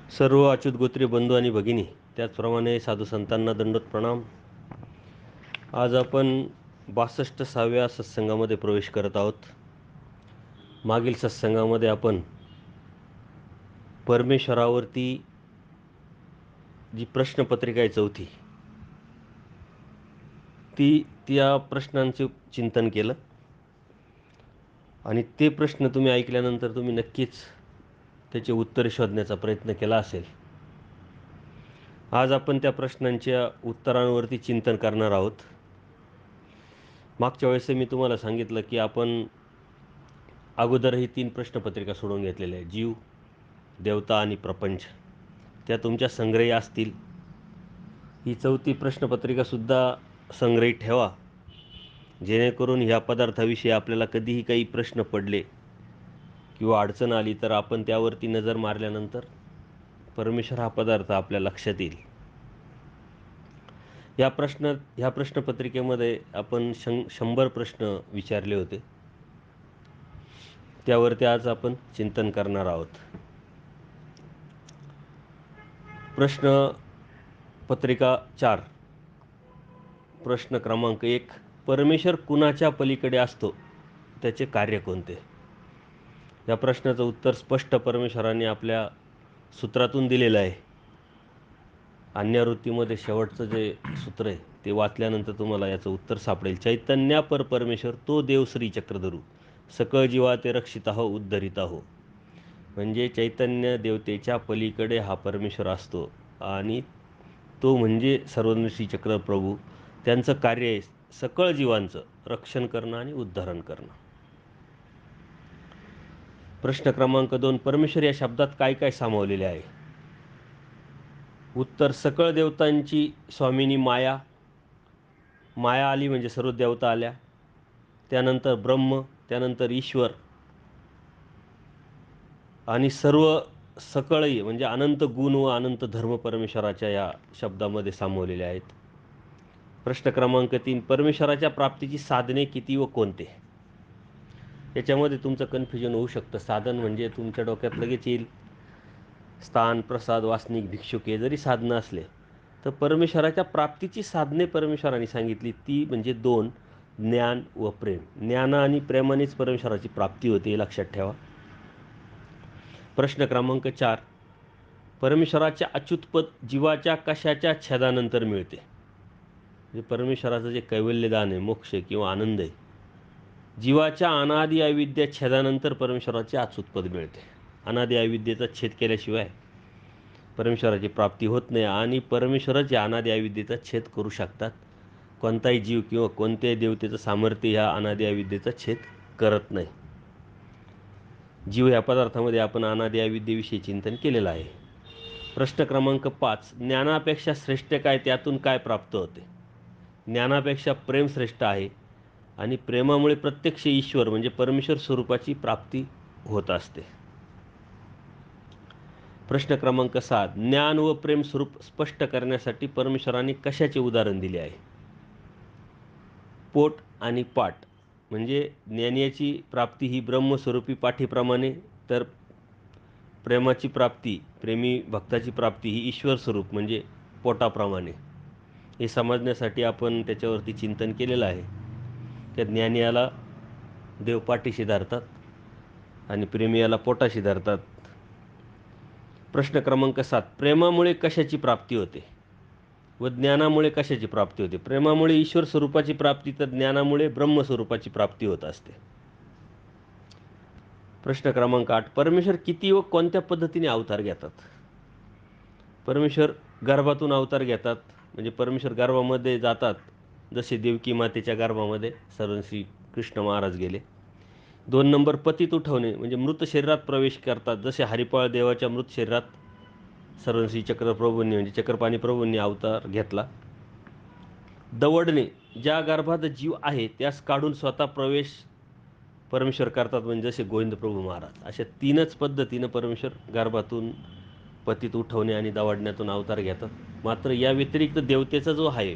सर्व अच्युत गोत्रे बंधू आणि भगिनी, त्याचप्रमाणे साधू संतांना दंडोत प्रणाम. आज आपण 62व्या सत्संगामध्ये प्रवेश करत आहोत. मागील सत्संगामध्ये आपण परमेश्वरावरती जी प्रश्नपत्रिका आहे चौथी, त्या प्रश्नांचे चिंतन केलं आणि ते प्रश्न तुम्ही ऐकल्यानंतर तुम्ही नक्कीच त्याचे उत्तर शोधण्याचा प्रयत्न केला असेल. आज आपण त्या प्रश्नांच्या उत्तरांवरती चिंतन करणार आहोत. मागच्या वेळेस मी तुम्हाला सांगितलं की आपण अगोदरही 3 प्रश्नपत्रिका सोडवून घेतलेल्या आहेत. जीव, देवता आणि प्रपंच. त्या तुमच्या संग्रही असतील. ही चौथी प्रश्नपत्रिकासुद्धा संग्रही ठेवा, जेणेकरून ह्या पदार्थाविषयी आपल्याला कधीही काही प्रश्न पडले किंवा अडचण आली तर आपण त्यावरती नजर मारल्यानंतर परमेश्वर हा पदार्थ आपल्या लक्षात येईल. ह्या प्रश्नपत्रिकेमध्ये आपण 100 प्रश्न विचारले होते. त्यावरती आज आपण चिंतन करणार आहोत. प्रश्न पत्रिका 4, प्रश्न क्रमांक 1, परमेश्वर कुणाच्या पलीकडे असतो, त्याचे कार्य कोणते? या प्रश्नाचं उत्तर स्पष्ट परमेश्वराने आपल्या सूत्रातून दिलेलं आहे. अन्यावृत्तीमध्ये शेवटचं जे सूत्र आहे ते वाचल्यानंतर तुम्हाला याचं उत्तर सापडेल. चैतन्यापर परमेश्वर तो देव श्री चक्रधरू, सकळ जीवा ते रक्षिता हो उद्धरिता हो. म्हणजे चैतन्य देवतेच्या पलीकडे हा परमेश्वर असतो आणि तो म्हणजे सर्वश्री चक्र प्रभू. त्यांचं कार्य आहे सकळ जीवांचं रक्षण करणं आणि उद्धारण करणं. प्रश्न क्रमांक 2, परमेश्वर या शब्दात काय काय सामावलेले आहे? उत्तर, सकळ देवतांची स्वामिनी माया. माया आली म्हणजे सर्व देवता आल्या. त्यानंतर ब्रह्म, त्यानंतर ईश्वर आणि सर्व सकळही म्हणजे अनंत गुण व अनंत धर्म परमेश्वराच्या या शब्दामध्ये सामावलेले आहेत. प्रश्न क्रमांक 3, परमेश्वराच्या प्राप्तीची साधने किती व कोणते? याच्यामध्ये तुमचं कन्फ्युजन होऊ शकतं. साधन म्हणजे तुमच्या डोक्यात लगेच येईल स्थान, प्रसाद, वासनिक, भिक्षुक हे जरी साधनं असले तर परमेश्वराच्या प्राप्तीची साधने परमेश्वराने सांगितली ती म्हणजे 2, ज्ञान व प्रेम. ज्ञान आणि प्रेमानेच परमेश्वराची प्राप्ती होते, हे लक्षात ठेवा. प्रश्न क्रमांक 4, परमेश्वराच्या अच्युतपद जीवाच्या कशाच्या छेदानंतर मिळते? म्हणजे परमेश्वराचं जे कैवल्यदान आहे, मोक्ष किंवा आनंद आहे, जीवाच्या अनादि अविद्या छेदानंतर परमेश्वराचे अच्युतपद मिळते. अनादि अविद्येचा छेद केल्याशिवाय परमेश्वराची प्राप्ती होत नाही आणि परमेश्वरच या अनादि अविद्येचा छेद करू शकतात. कोणताही जीव किंवा कोणत्याही देवतेचं सामर्थ्य ह्या अनादि अविद्येचा छेद करत नाही. जीव या पदार्थामध्ये आपण अनादि अविद्येविषयी चिंतन केलेलं आहे. प्रश्न क्रमांक 5, ज्ञानापेक्षा श्रेष्ठ काय, त्यातून काय प्राप्त होते? ज्ञानापेक्षा प्रेम श्रेष्ठ आहे आणि प्रेमामुळे प्रत्यक्ष ईश्वर म्हणजे परमेश्वर स्वरूपाची प्राप्ती होत असते. प्रश्न क्रमांक 7, ज्ञान व प्रेम स्वरूप स्पष्ट करण्यासाठी परमेश्वराने कशाचे उदाहरण दिले आहे? पोट आणि पाठ. म्हणजे ज्ञानाची प्राप्ती ही ब्रह्मस्वरूपी पाठीप्रमाणे, तर प्रेमाची प्राप्ती, प्रेमी भक्ताची प्राप्ती ही ईश्वर स्वरूप म्हणजे पोटाप्रमाणे. हे समजण्यासाठी आपण त्याच्यावरती चिंतन केलेलं आहे. त्या ज्ञानी याला देव पाठीशी धरतात आणि प्रेमी याला पोटाशी धरतात. प्रश्न क्रमांक 7, प्रेमामुळे कशाची प्राप्ती होते व ज्ञानामुळे कशाची प्राप्ती होते? प्रेमामुळे ईश्वर स्वरूपाची प्राप्ती, तर ज्ञानामुळे ब्रह्मस्वरूपाची प्राप्ती होत असते. प्रश्न क्रमांक 8, परमेश्वर किती व कोणत्या पद्धतीने अवतार घेतात? परमेश्वर गर्भातून अवतार घेतात. म्हणजे परमेश्वर गर्भामध्ये जातात, जसे देवकी मातेच्या गर्भामध्ये सर्वश्री कृष्ण महाराज गेले. 2 नंबर, पतित उठवणे म्हणजे मृत शरीरात प्रवेश करतात, जसे हरिपाळ देवाच्या मृत शरीरात सर्वश्री चक्रप्रभूंनी म्हणजे चक्रपाणी प्रभूंनी अवतार घेतला. दवडणे, ज्या गर्भात जीव आहे त्यास काढून स्वतः प्रवेश परमेश्वर करतात, म्हणजे जसे गोविंद प्रभू महाराज. अशा 3च पद्धतीनं परमेश्वर गर्भातून, पतित उठवणे आणि दवडण्यातून अवतार घेतात. मात्र या व्यतिरिक्त देवतेचा जो आहे,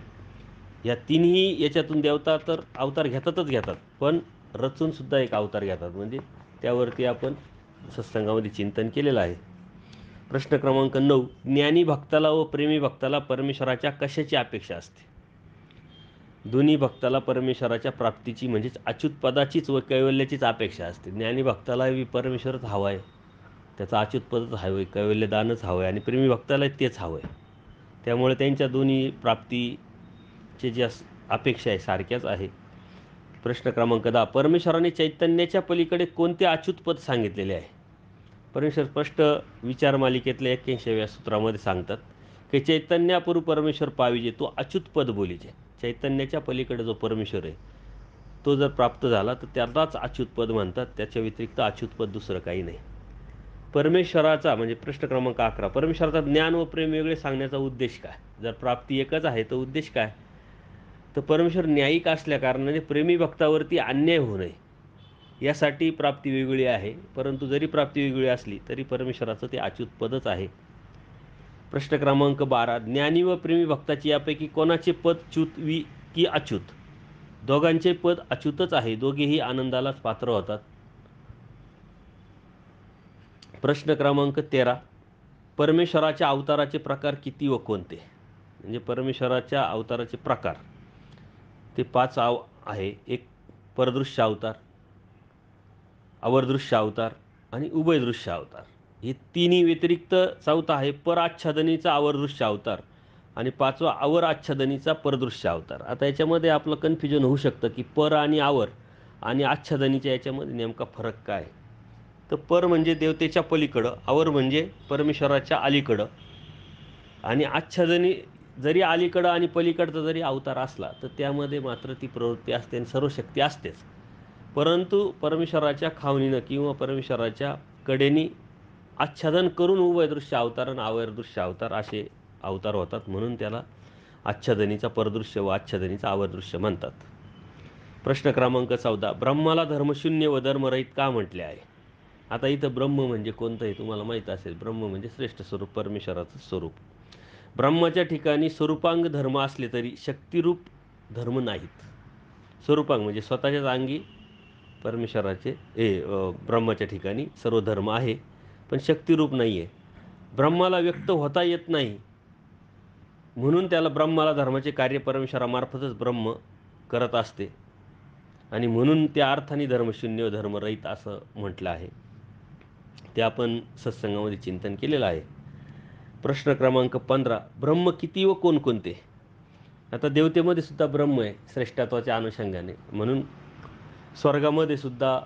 या तिन्ही याच्यातून देवता तर अवतार घेतात, पण रचूनसुद्धा एक अवतार घेतात. म्हणजे त्यावरती आपण सत्संगामध्ये चिंतन केलेलं आहे. प्रश्न क्रमांक 9, ज्ञानी भक्ताला व प्रेमी भक्ताला परमेश्वराच्या कशाची अपेक्षा असते? दोन्ही भक्ताला परमेश्वराच्या प्राप्तीची म्हणजेच अच्युत पदाचीच व कैवल्याचीच अपेक्षा असते. ज्ञानी भक्तालाही परमेश्वरच हवा आहे, त्याचं अच्युत पदच हवं आहे, कैवल्यदानच हवं आहे आणि प्रेमी भक्तालाही तेच हवं आहे. त्यामुळे त्यांच्या दोन्ही प्राप्तीचे जे अपेक्षा आहे सारख्याच आहे. प्रश्न क्रमांक 10, परमेश्वराने चैतन्याच्या पलीकडे कोणते अच्युत पद सांगितलेले आहे? परमेश्वर स्पष्ट विचार मालिकेतल्या 81व्या सूत्रामध्ये सांगतात की चैतन्यापूर्व परमेश्वर पाविजे तो अच्युत पद बोलीचे. चैतन्याच्या पलीकडे जो परमेश्वर आहे तो जर प्राप्त झाला तर त्यालाच अच्युत पद म्हणतात. त्याच्या व्यतिरिक्त अच्युत पद दुसरं काही नाही. परमेश्वराचा म्हणजे प्रश्न क्रमांक 11, परमेश्वराचा ज्ञान व प्रेम वेगळे सांगण्याचा उद्देश काय? जर प्राप्ती एकच आहे तर उद्देश काय? तर परमेश्वर न्यायिक असल्याकारणाने प्रेमी भक्तावरती अन्याय होऊ नये यासाठी प्राप्ती वेगळी आहे. परंतु जरी प्राप्ती वेगळी असली तरी परमेश्वराचं ते अच्युत पदच आहे. प्रश्न क्रमांक 12, ज्ञानी व प्रेमी भक्ताची यापैकी कोणाचे पद च्युत की अच्युत? दोघांचे पद अच्युतच आहे. दोघेही आनंदालाच पात्र होतात. प्रश्न क्रमांक 13, परमेश्वराच्या अवताराचे प्रकार किती व कोणते? म्हणजे परमेश्वराच्या अवताराचे प्रकार ते 5 आहे. एक परदृश्य अवतार, अवरदृश्य अवतार आणि उभयदृश्य अवतार. हे तिन्ही व्यतिरिक्त चौथा आहे पराच्छादनीचा अवरदृश्य अवतार आणि 5वा अवर आच्छादनीचा परदृश्य अवतार. आता याच्यामध्ये आपलं कन्फ्युजन होऊ शकतं की पर आणि आवर आणि आच्छादनीच्या याच्यामध्ये नेमका फरक काय? तर पर म्हणजे देवतेच्या पलीकडं, आवर म्हणजे परमेश्वराच्या अलीकडं आणि आच्छादनी जरी अलीकडं आणि पलीकडचा जरी अवतार असला तर त्यामध्ये मात्र ती प्रवृत्ती असते आणि सर्व शक्ती असतेच. परंतु परमेश्वराच्या खावणीनं किंवा परमेश्वराच्या कडेनी आच्छादन करून उभयदृश्य अवतार आणि अवरदृश्य अवतार असे अवतार होतात. म्हणून त्याला आच्छादनीचा परदृश्य व आच्छादनीचा अवरदृश्य म्हणतात. प्रश्न क्रमांक 14, ब्रह्माला धर्मशून्य व धर्मरहित का म्हटले आहे? आता इथं ब्रह्म म्हणजे कोणतं आहे तुम्हाला माहीत असेल. ब्रह्म म्हणजे श्रेष्ठ स्वरूप, परमेश्वराचं स्वरूप. ब्रह्माच्या ठिकाणी स्वरूपांग धर्म असले तरी शक्तिरूप धर्म नाहीत. स्वरूपांग म्हणजे स्वतःच्याच अंगी परमेश्वराचे ब्रह्माच्या ठिकाणी सर्व धर्म आहे पण शक्तिरूप नाही आहे. ब्रह्माला व्यक्त होता येत नाही म्हणून त्याला ब्रह्माला धर्माचे कार्य परमेश्वरामार्फतच ब्रह्म करत असते आणि म्हणून त्या अर्थाने धर्मशून्य व धर्मरहित असं म्हटलं आहे. ते आपण सत्संगामध्ये चिंतन केलेलं आहे. प्रश्न क्रमांक 15, ब्रह्म किती व कोणकोणते? आता देवतेमध्ये सुद्धा ब्रह्म आहे श्रेष्ठत्वाच्या अनुषंगाने. म्हणून स्वर्गामध्ये सुद्धा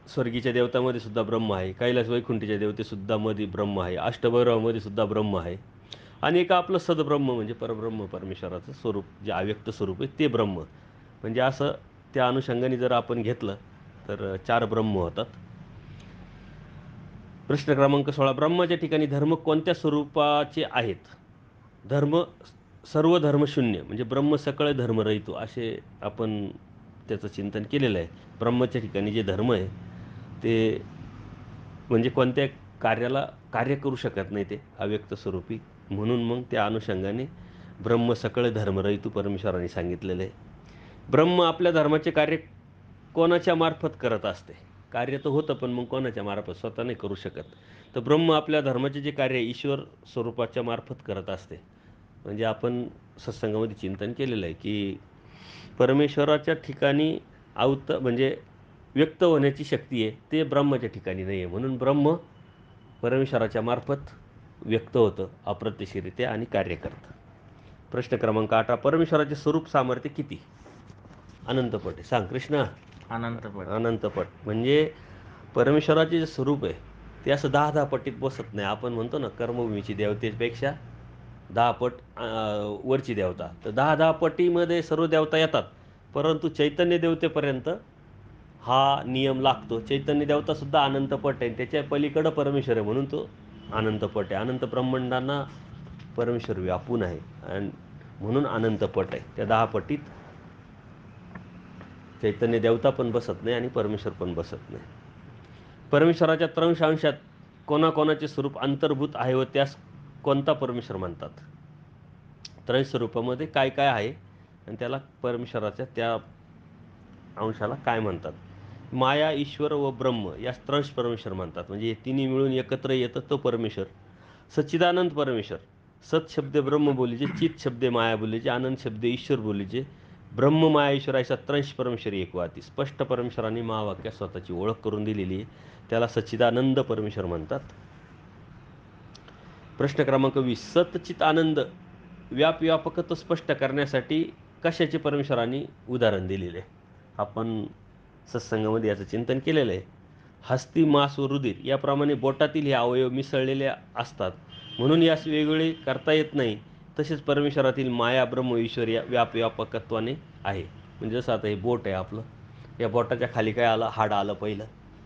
स्वर्गीच्या देवतामध्ये सुद्धा ब्रह्म आहे. कैलास वैकुंठीच्या देवतेसुद्धा मध्ये ब्रह्म आहे. अष्टभैरवामध्ये सुद्धा ब्रह्म आहे. आणि एक आपलं सदब्रह्म म्हणजे परब्रह्म परमेश्वराचं स्वरूप जे अव्यक्त स्वरूप आहे ते ब्रह्म. म्हणजे असं त्या अनुषंगाने जर आपण घेतलं तर 4 ब्रह्म होतात. प्रश्न क्रमांक 16, ब्रह्माच्या ठिकाणी धर्म कोणत्या स्वरूपाचे आहेत? धर्म सर्व धर्मशून्य म्हणजे ब्रह्म सकळ धर्मरहित असे आपण त्याचं चिंतन केलेलं आहे. ब्रह्माच्या ठिकाणी जे धर्म आहे ते म्हणजे कोणत्या कार्याला कार्य करू शकत नाही, ते अव्यक्त स्वरूपी. म्हणून मग त्या अनुषंगाने ब्रह्म सकळ धर्मरहित परमेश्वराने सांगितलेलं आहे. ब्रह्म आपल्या धर्माचे कार्य कोणाच्या मार्फत करत असते? कार्य तर होतं पण मग कोणाच्या मार्फत? स्वतः नाही करू शकत. तर ब्रह्म आपल्या धर्माचे जे कार्य ईश्वर स्वरूपाच्या मार्फत करत असते. म्हणजे आपण सत्संगामध्ये चिंतन केलेलं आहे की परमेश्वराच्या ठिकाणी म्हणजे व्यक्त होण्याची शक्ती आहे ते ब्रह्माच्या ठिकाणी नाही आहे. म्हणून ब्रह्म परमेश्वराच्या मार्फत व्यक्त होतं अप्रत्यक्षरित्या आणि कार्य करतं. प्रश्न क्रमांक 18, परमेश्वराचे स्वरूप सामर्थ्य किती? अनंतपट आहे. सांग कृष्णा. अनंतपट. अनंतपट म्हणजे परमेश्वराचे जे स्वरूप आहे ते असं 10-10 पटीत बसत नाही. आपण म्हणतो ना कर्मभूमीची देवतेपेक्षा 10 पट वरची देवता. तर 10-10 पटीमध्ये सर्व देवता येतात. परंतु चैतन्य देवतेपर्यंत हा नियम लागतो. चैतन्य देवतासुद्धा अनंतपट आहे. त्याच्या पलीकडं परमेश्वर आहे म्हणून तो अनंतपट आहे. अनंत ब्रह्मांडांना परमेश्वर व्यापून आहे आणि म्हणून अनंतपट आहे. त्या 10 पटीत चैतन्य देवता पण बसत नाही आणि परमेश्वर पण बसत नाही. परमेश्वराच्या त्रंश अंशात कोणाकोणाचे स्वरूप अंतर्भूत आहे व त्यास कोणता परमेश्वर म्हणतात? त्रंश स्वरूपामध्ये काय काय आहे आणि त्याला परमेश्वराच्या त्या अंशाला काय म्हणतात? माया, ईश्वर व ब्रह्म या त्रंश परमेश्वर म्हणतात. म्हणजे हे तिन्ही मिळून एकत्र येतं तो परमेश्वर. सच्चिदानंद परमेश्वर. सत शब्दे ब्रह्म बोलीचे, चित शब्दे माया बोलीचे, आनंद शब्दे ईश्वर बोलीचे. ब्रह्म माया ईश्वर आहे 87 परमेश्वरी एकवाती. स्पष्ट परमेश्वरांनी महावाक्यात स्वतःची ओळख करून दिलेली आहे. त्याला सच्चिदानंद परमेश्वर म्हणतात. प्रश्न क्रमांक 20. सतचित आनंद व्यापकत्व स्पष्ट करण्यासाठी कशाचे परमेश्वरांनी उदाहरण दिलेले आहे? आपण सत्संगामध्ये याचं चिंतन केलेलं आहे. हस्ती, मांस व रुधिर याप्रमाणे बोटातील हे अवयव मिसळलेले असतात, म्हणून यास वेगवेगळे करता येत नाही. तसेच परमेश्वरातील माया ब्रह्म ईश्वर या व्यापकत्वाने आहे. म्हणजे जसं आता हे बोट आहे आपलं, या बोटाच्या खाली काय आलं? हाड आलं पहिलं,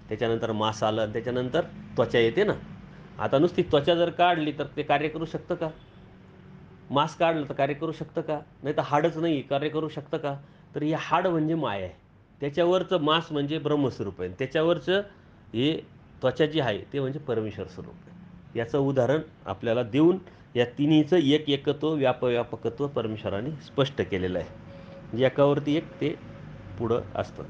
त्याच्यानंतर मांस आलं आणि त्याच्यानंतर त्वचा येते ना. आता नुसती त्वचा जर काढली तर ते कार्य करू शकतं का? मांस काढलं तर कार्य करू शकतं का? नाही तर हाडच नाही कार्य करू शकतं का? तर हे हाड म्हणजे माया आहे, त्याच्यावरचं मांस म्हणजे ब्रह्मस्वरूप आहे, त्याच्यावरचं हे त्वचा जी आहे ते म्हणजे परमेश्वर स्वरूप आहे. याचं उदाहरण आपल्याला देऊन या तिन्हीचं एक एकत्व व्यापकत्व परमेश्वराने स्पष्ट केलेलं आहे. म्हणजे एकावरती एक ते पुढं असतं.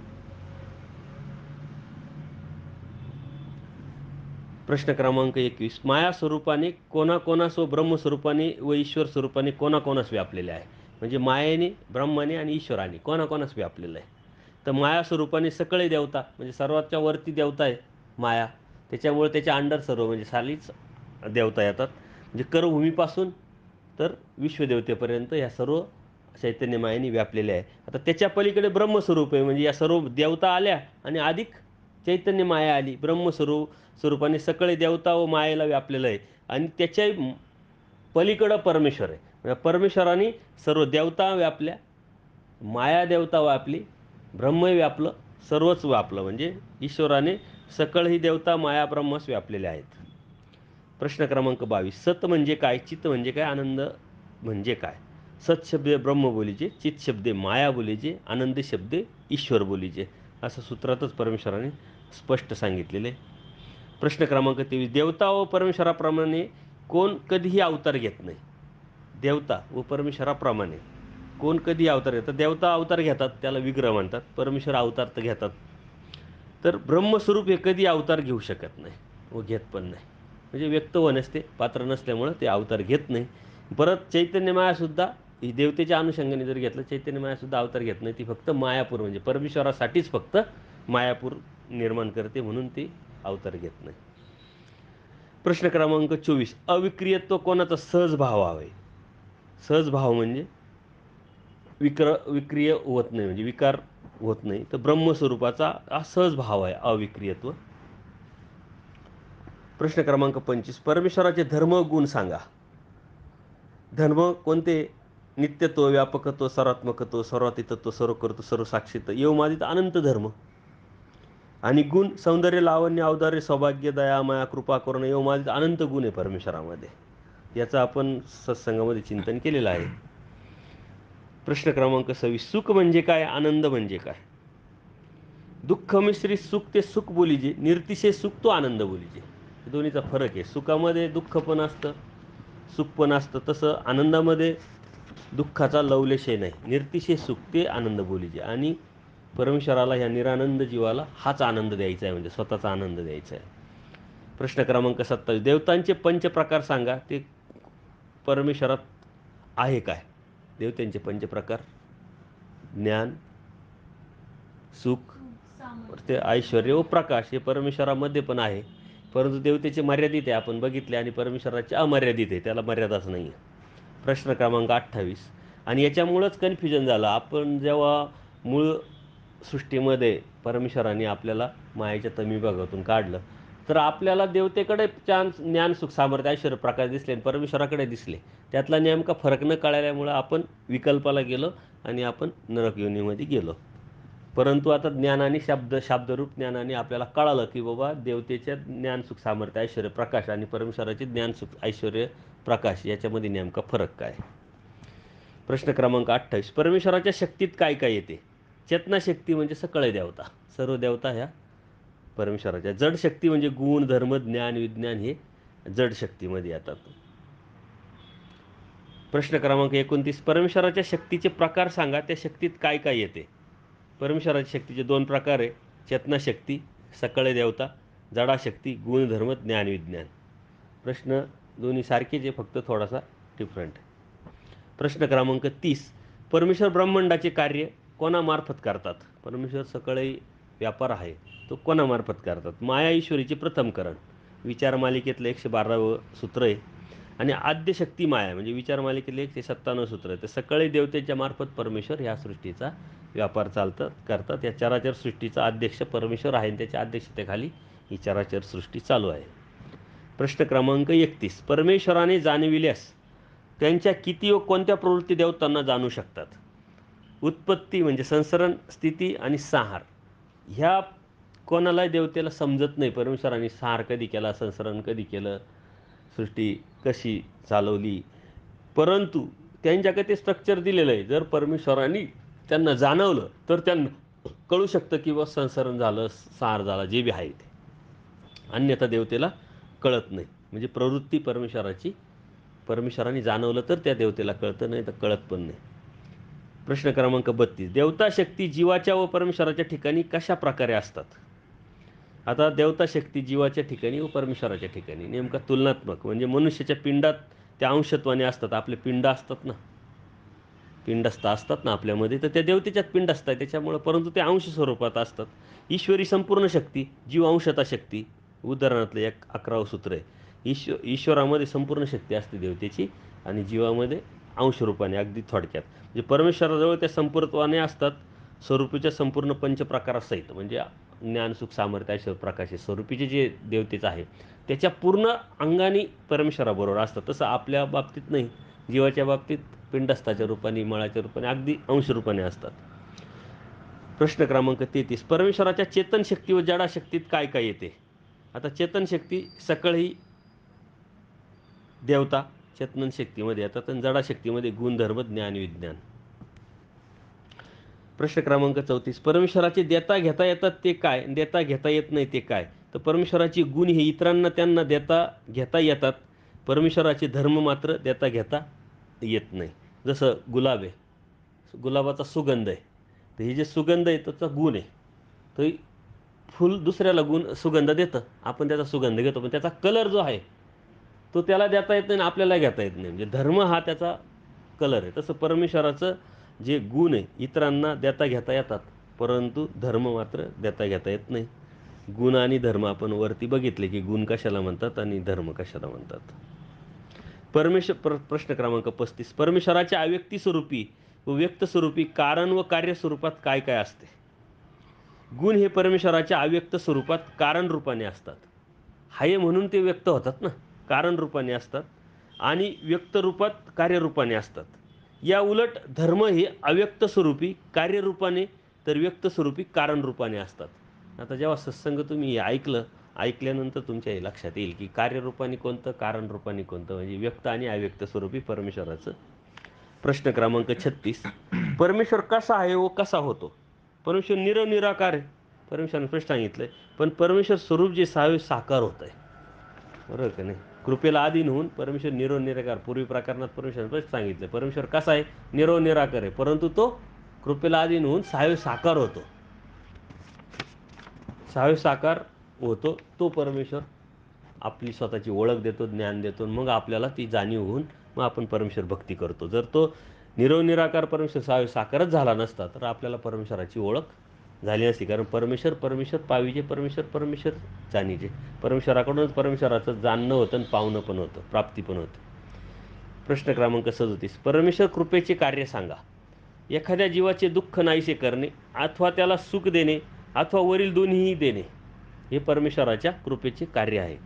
प्रश्न क्रमांक 21. माया स्वरूपाने कोणाकोणास व ब्रह्मस्वरूपाने व ईश्वर स्वरूपाने कोणाकोणास व्यापलेले आहे? म्हणजे मायेने, ब्रह्माने आणि ईश्वराने कोणाकोणास व्यापलेलं आहे? तर माया स्वरूपाने सकळे देवता, म्हणजे सर्वातच्या वरती देवता आहे माया, त्याच्यामुळे त्याच्या अंडर सर्व म्हणजे सालीच देवता येतात. म्हणजे करभूमीपासून तर विश्वदेवतेपर्यंत ह्या सर्व चैतन्य मायेने व्यापलेले आहे. आता त्याच्या पलीकडे ब्रह्मस्वरूप आहे, म्हणजे या सर्व देवता आल्या आणि अधिक चैतन्य माया आली. स्वरूपाने सकळे देवता व मायेला व्यापलेलं आहे. आणि त्याच्या पलीकडं परमेश्वर आहे. म्हणजे परमेश्वराने सर्व देवता व्यापल्या, माया देवता व्यापली, ब्रह्म व्यापलं, सर्वच व्यापलं. म्हणजे ईश्वराने सकळ ही देवता माया ब्रह्मस व्यापलेले आहेत. प्रश्न क्रमांक 22. सत म्हणजे काय? चित्त म्हणजे काय? आनंद म्हणजे काय? सत शब्दे ब्रह्म बोलीचे, चित शब्दे माया बोलीचे, आनंद शब्दे ईश्वर बोलीचे. असं सूत्रातच परमेश्वराने स्पष्ट सांगितलेले. प्रश्न क्रमांक 23. देवता व परमेश्वराप्रमाणे कोण कधीही अवतार घेत नाही. देवता व परमेश्वराप्रमाणे कोण कधी अवतार घेतात? देवता अवतार घेतात, त्याला विग्रह म्हणतात. परमेश्वर अवतार तर घेतात. तर ब्रह्मस्वरूप हे कधी अवतार घेऊ शकत नाही व घेत पण नाही. म्हणजे व्यक्त होण्यास ते पात्र नसल्यामुळं ते अवतार घेत नाही. परत चैतन्यमायासुद्धा ही देवतेच्या अनुषंगाने जर घेतलं, चैतन्यमायासुद्धा अवतार घेत नाही. ती फक्त मायापूर म्हणजे परमेश्वरासाठीच फक्त मायापूर निर्माण करते, म्हणून ती अवतार घेत नाही. प्रश्न क्रमांक 24. अविक्रियत्व कोणाचा? सहज भाव आहे. सहज भाव म्हणजे विक्रिय होत नाही, म्हणजे विकार होत नाही. तर ब्रह्मस्वरूपाचा हा सहज भाव आहे अविक्रियत्व. प्रश्न क्रमांक 25. परमेश्वराचे धर्म गुण सांगा. धर्म कोणते? नित्यत्व, व्यापकत्व, सर्वात्मकत्व, सर्वातीतत्व, सर्वकर्तृ, सर्वसाक्षित्व, एवमादित अनंत धर्म. आणि गुण सौंदर्य, लावण्य, औदार्य, सौभाग्य, दया, माया, कृपा, करुणा, एवमादित अनंत गुण आहे परमेश्वरामध्ये. याचं आपण सत्संगामध्ये चिंतन केलेलं आहे. प्रश्न क्रमांक 26. सुख म्हणजे काय? आनंद म्हणजे काय? दुःख मिश्रित सुख ते सुख बोलीजे, निर्तिशय सुख तो आनंद बोलीजे. दोन्हीचा फरक आहे. सुखामध्ये दुःख पण असतं, सुख पण असतं. तसं आनंदामध्ये दुःखाचा लवलेशय नाही. निर्तिशय सुख ते आनंद बोलीजे. आणि परमेश्वराला ह्या निरानंद जीवाला हाच आनंद द्यायचा आहे, म्हणजे स्वतःचा आनंद द्यायचा आहे. प्रश्न क्रमांक 27. देवतांचे पंचप्रकार सांगा. ते परमेश्वरात आहे काय? देवतांचे पंचप्रकार: ज्ञान, सुख, ते ऐश्वर्य व प्रकाश. हे परमेश्वरामध्ये पण आहे, परंतु देवतेचे मर्यादित आहे, आपण बघितले. आणि परमेश्वराचे अमर्यादित आहे, त्याला मर्यादाच नाही आहे. प्रश्न क्रमांक 28. आणि याच्यामुळंच कन्फ्युजन झालं. आपण जेव्हा मूळ सृष्टीमध्ये परमेश्वराने आपल्याला मायेच्या तमी भागातून काढलं, तर आपल्याला देवतेकडे ज्ञान, सुख, सामर्थ्य, ऐश्वर्य, प्रकाश दिसले आणि परमेश्वराकडे दिसले. त्यातला नेमका फरक न कळल्यामुळं आपण विकल्पाला गेलो आणि आपण नरक योनीमध्ये गेलो. परंतु आता ज्ञानाने शाब्दरूप ज्ञानाने आपल्याला कळालं की बाबा देवतेच्या ज्ञान, सुख, सामर्थ्य, ऐश्वर्य, प्रकाश आणि परमेश्वराचे ज्ञान, सुख, ऐश्वर्य, प्रकाश याच्यामध्ये नेमका फरक काय? प्रश्न क्रमांक 28. परमेश्वराच्या शक्तीत काय काय येते? चेतनाशक्ती म्हणजे सकळे देवता, सर्व देवता ह्या परमेश्वराच्या. जड शक्ती म्हणजे गुण, धर्म, ज्ञान, विज्ञान हे जड शक्तीमध्ये येतात. प्रश्न क्रमांक 29. परमेश्वराच्या शक्तीचे प्रकार सांगा. त्या शक्तीत काय काय येते? परमेश्वराच्या शक्तीचे 2 प्रकार आहे: चेतनाशक्ती, सकळे देवता; जडाशक्ती, गुणधर्म, ज्ञान, विज्ञान. प्रश्न दोन्ही सारखेच आहे, फक्त थोडासा डिफरंट आहे. प्रश्न क्रमांक 30. परमेश्वर ब्रह्मांडाचे कार्य कोणामार्फत करतात? परमेश्वर सकळही व्यापार आहे, तो कोणामार्फत करतात? माया ईश्वरीचे प्रथमकरण, विचार मालिकेतलं 112वं सूत्र आहे. आणि आद्यशक्ती माया म्हणजे विचार मालिकेतले 157 सूत्र आहे. तर सकळही देवतेच्या मार्फत परमेश्वर ह्या सृष्टीचा व्यापार करतात. या चराचर सृष्टीचा अध्यक्ष परमेश्वर आहे आणि त्याच्या अध्यक्षतेखाली ही चराचर सृष्टी चालू आहे. प्रश्न क्रमांक 31. परमेश्वराने जाणविल्यास त्यांच्या किती व कोणत्या प्रवृत्ती देवतांना जाणू शकतात? उत्पत्ती म्हणजे संसरण, स्थिती आणि संहार. ह्या कोणालाही देवतेला समजत नाही. परमेश्वराने संहार कधी केला, संसरण कधी केलं, सृष्टी कशी चालवली, परंतु त्यांच्याकडे ते स्ट्रक्चर दिलेलं आहे. जर परमेश्वराने त्यांना जाणवलं तर त्यांना कळू शकतं की संसरण झालं, संहार झाला, जे बी आहे ते. अन्यथा देवतेला कळत नाही. म्हणजे प्रवृत्ती परमेश्वराने जाणवलं तर त्या देवतेला कळतं, नाही तर कळत पण नाही. प्रश्न क्रमांक 32. देवता शक्ती जीवाच्या व परमेश्वराच्या ठिकाणी कशा प्रकारे असतात? आता देवता शक्ती जीवाच्या ठिकाणी व परमेश्वराच्या ठिकाणी नेमका तुलनात्मक म्हणजे मनुष्याच्या पिंडात त्या अंशत्वाने असतात. आपले पिंड असतात ना, पिंडस्थ असतात ना आपल्यामध्ये, तर त्या देवतेच्यात पिंड असतात त्याच्यामुळं, परंतु ते अंश स्वरूपात असतात. ईश्वरी संपूर्ण शक्ती, जीव अंशता शक्ती, उदाहरणातलं 11वं सूत्र आहे. ईश्वरामध्ये संपूर्ण शक्ती असते देवतेची आणि जीवामध्ये अंशरूपाने, अगदी थोडक्यात. म्हणजे परमेश्वराजवळ त्या संपूर्णत्वाने असतात, स्वरूपीच्या संपूर्ण पंचप्रकारासहित. म्हणजे ज्ञान, सुख, सामर्थ्य, ऐश्वर्य, प्रकाश हे स्वरूपीचे जे देवतेचं आहे त्याच्या पूर्ण अंगाने परमेश्वराबरोबर असतात. तसं आपल्या बाबतीत नाही. जीवाच्या बाबतीत पिंडस्थाच्या रूपाने, मळाच्या रूपाने, अगदी अंशरूपाने असतात. प्रश्न क्रमांक 33. परमेश्वराच्या चेतन शक्ती व जडाशक्तीत काय काय येते? आता चेतन शक्ती सकळही देवता चेतन शक्तीमध्ये येतात आणि जडाशक्तीमध्ये गुणधर्म, ज्ञान, विज्ञान. प्रश्न क्रमांक 34. परमेश्वराचे देता घेता येतात ते काय, देता घेता येत नाही ते काय? तर परमेश्वराचे गुण हे इतरांना त्यांना देता घेता येतात. परमेश्वराचे धर्म मात्र देता घेता येत नाही. जसं गुलाब आहे, गुलाबाचा सुगंध आहे, तर हे जे सुगंध आहे त्याचा गुण आहे. तर फूल दुसऱ्याला सुगंध देतं, आपण त्याचा सुगंध घेतो, पण त्याचा कलर जो आहे तो त्याला देता येत नाही आणि आपल्याला घेता येत नाही. म्हणजे धर्म हा त्याचा कलर आहे. तसं परमेश्वराचं जे गुण आहे इतरांना देता घेता येतात, परंतु धर्म मात्र देता घेता येत नाही. गुण आणि धर्म आपण वरती बघितले की गुण कशाला म्हणतात आणि धर्म कशाला म्हणतात. प्रश्न क्रमांक 35. परमेश्वराच्या अव्यक्ती स्वरूपी व व्यक्त स्वरूपी कारण व कार्य स्वरूपात काय काय असते? गुण हे परमेश्वराच्या अव्यक्त स्वरूपात कारण रूपाने असतात. हाय म्हणून ते व्यक्त होतात ना, कारण रूपाने असतात आणि व्यक्त रूपात कार्यरूपाने असतात. या उलट धर्म हे अव्यक्त स्वरूपी कार्यरूपाने तर व्यक्त स्वरूपी कारण रूपाने असतात. आता जेव्हा सत्संग तुम्ही हे ऐकल्यानंतर तुमच्या हे लक्षात येईल की कार्यरूपाने कोणतं, कारण रूपाने कोणतं, म्हणजे व्यक्त आणि अव्यक्त स्वरूपी परमेश्वराचं. प्रश्न क्रमांक 36. परमेश्वर कसा आहे व कसा होतो? परमेश्वर निराकार आहे, परमेश्वराने स्पष्ट सांगितलंय. पण परमेश्वर स्वरूप जे साकार होत आहे, बरोबर का नाही? कृपेला अधीन होऊन परमेश्वर निराकार. पूर्वी प्रकरणात परमेश्वराने स्पष्ट सांगितलं परमेश्वर कसा आहे, निराकार आहे, परंतु तो कृपेला अधीन होऊन साकार होतो. साकार होतो तो परमेश्वर आपली स्वतःची ओळख देतो, ज्ञान देतो, मग आपल्याला ती जाणीव होऊन मग आपण परमेश्वर भक्ती करतो. जर तो निराकार परमेश्वर साकारच झाला नसता तर आपल्याला परमेश्वराची ओळख झाली नसती. कारण परमेश्वर पाविजे, परमेश्वर जाणीजे. परमेश्वराकडूनच परमेश्वराचं जाणणं होतं आणि पावणं पण होतं, प्राप्ती पण होतं. प्रश्न क्रमांक 37. परमेश्वर कृपेचे कार्य सांगा. एखाद्या जीवाचे दुःख नाहीसे करणे अथवा त्याला सुख देणे अथवा वरील दोन्हीही देणे हे परमेश्वराच्या कृपेचे कार्य आहे.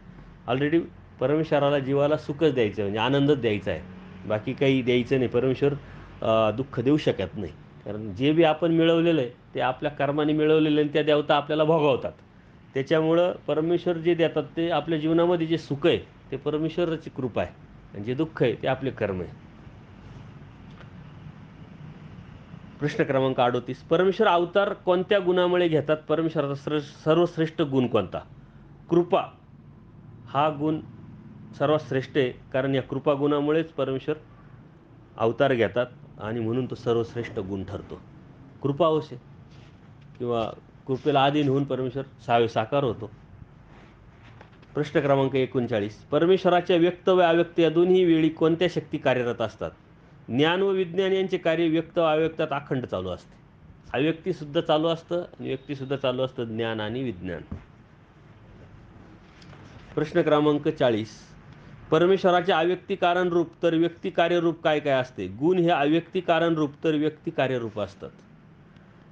ऑलरेडी परमेश्वराला जीवाला सुखच द्यायचं, म्हणजे आनंदच द्यायचा आहे, बाकी काही द्यायचं नाही. परमेश्वर दुःख देऊ शकत नाही, कारण जे बी आपण मिळवलेलं आहे ते आपल्या कर्माने मिळवलेलं आहे, त्या देवता आपल्याला भोगवतात. त्याच्यामुळं परमेश्वर जे देतात ते आपल्या जीवनामध्ये जे सुख आहे ते परमेश्वराची कृपा आहे आणि जे दुःख आहे ते आपले कर्म आहे. प्रश्न क्रमांक 38. परमेश्वर अवतार कोणत्या गुणामुळे घेतात? परमेश्वराचा सर्वश्रेष्ठ गुण कोणता? कृपा हा गुण सर्वात श्रेष्ठ आहे, कारण या कृपा गुणामुळेच परमेश्वर अवतार घेतात आणि म्हणून तो सर्वश्रेष्ठ गुण ठरतो. कृपा अवश्य किंवा कृपेला अधीन होऊन परमेश्वर साकार होतो. प्रश्न क्रमांक 39. परमेश्वराच्या व्यक्त व अव्यक्त या दोन्ही वेळी कोणत्या शक्ती कार्यरत असतात? ज्ञान व विज्ञान यांचे कार्य व्यक्त व अव्यक्तात अखंड चालू असते. अव्यक्तीसुद्धा चालू असतं आणि व्यक्तीसुद्धा चालू असतं, ज्ञान आणि विज्ञान. प्रश्न क्रमांक 40. परमेश्वराचे अव्यक्ती कारण रूप तर व्यक्ती कार्यरूप काय काय असते? गुण हे अव्यक्ती कारण रूप तर व्यक्ती कार्यरूप असतात.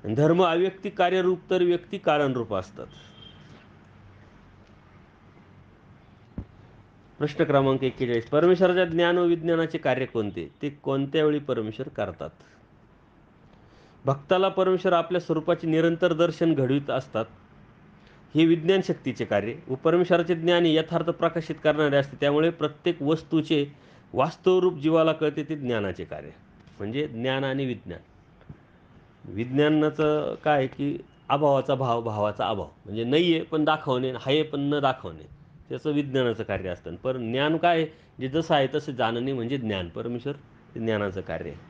धर्म अव्यक्ती कार्यरूप तर व्यक्ती कारणरूप असतात. प्रश्न क्रमांक 41. परमेश्वराच्या ज्ञान व विज्ञानाचे कार्य कोणते? ते कोणत्या वेळी परमेश्वर करतात? भक्ताला परमेश्वर आपल्या स्वरूपाचे निरंतर दर्शन घडवित असतात, हे विज्ञान शक्तीचे कार्य. व परमेश्वराचे ज्ञान हे यथार्थ प्रकाशित करणारे असते, त्यामुळे प्रत्येक वस्तूचे वास्तव रूप जीवाला कळते, ते ज्ञानाचे कार्य. म्हणजे ज्ञान आणि विज्ञान. विज्ञानाचं काय की अभावाचा भाव, भावाचा अभाव, म्हणजे नाही आहे पण दाखवणे, आहे पण न दाखवणे, त्याचं विज्ञानाचं कार्य असतं. पण ज्ञान काय, जे जसं आहे तसं जाणणे म्हणजे ज्ञान. परमेश्वर ज्ञानाचं कार्य आहे.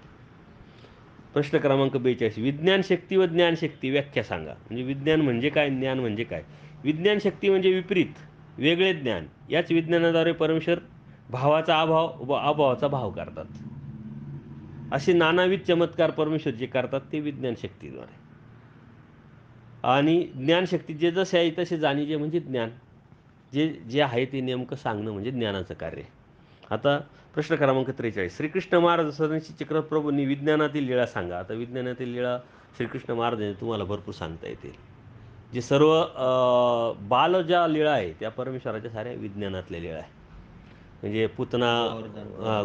प्रश्न क्रमांक 42. विज्ञान शक्ती व ज्ञानशक्ती व्याख्या सांगा. म्हणजे विज्ञान म्हणजे काय, ज्ञान म्हणजे काय? विज्ञान शक्ती म्हणजे विपरीत, वेगळे ज्ञान. याच विज्ञानाद्वारे परमेश्वर भावाचा अभाव व अभावाचा भाव करतात. असे नानाविध चमत्कार परमेश्वर जे करतात ते विज्ञान शक्तीद्वारे. आणि ज्ञानशक्ती जे जसे आहे तसे जाणीजे म्हणजे ज्ञान. जे जे आहे ते नेमकं सांगणं म्हणजे ज्ञानाचं कार्य. आता प्रश्न क्रमांक 43. श्रीकृष्ण महाराज सरंशी चक्रप्रभूंनी विज्ञानातील लीळा सांगा. आता विज्ञानातील लीळा श्रीकृष्ण महाराजांनी तुम्हाला भरपूर सांगता येतील. जे सर्व बाल ज्या लीळा आहे त्या परमेश्वराच्या साऱ्या विज्ञानातल्या लीळा आहे. म्हणजे पुतना,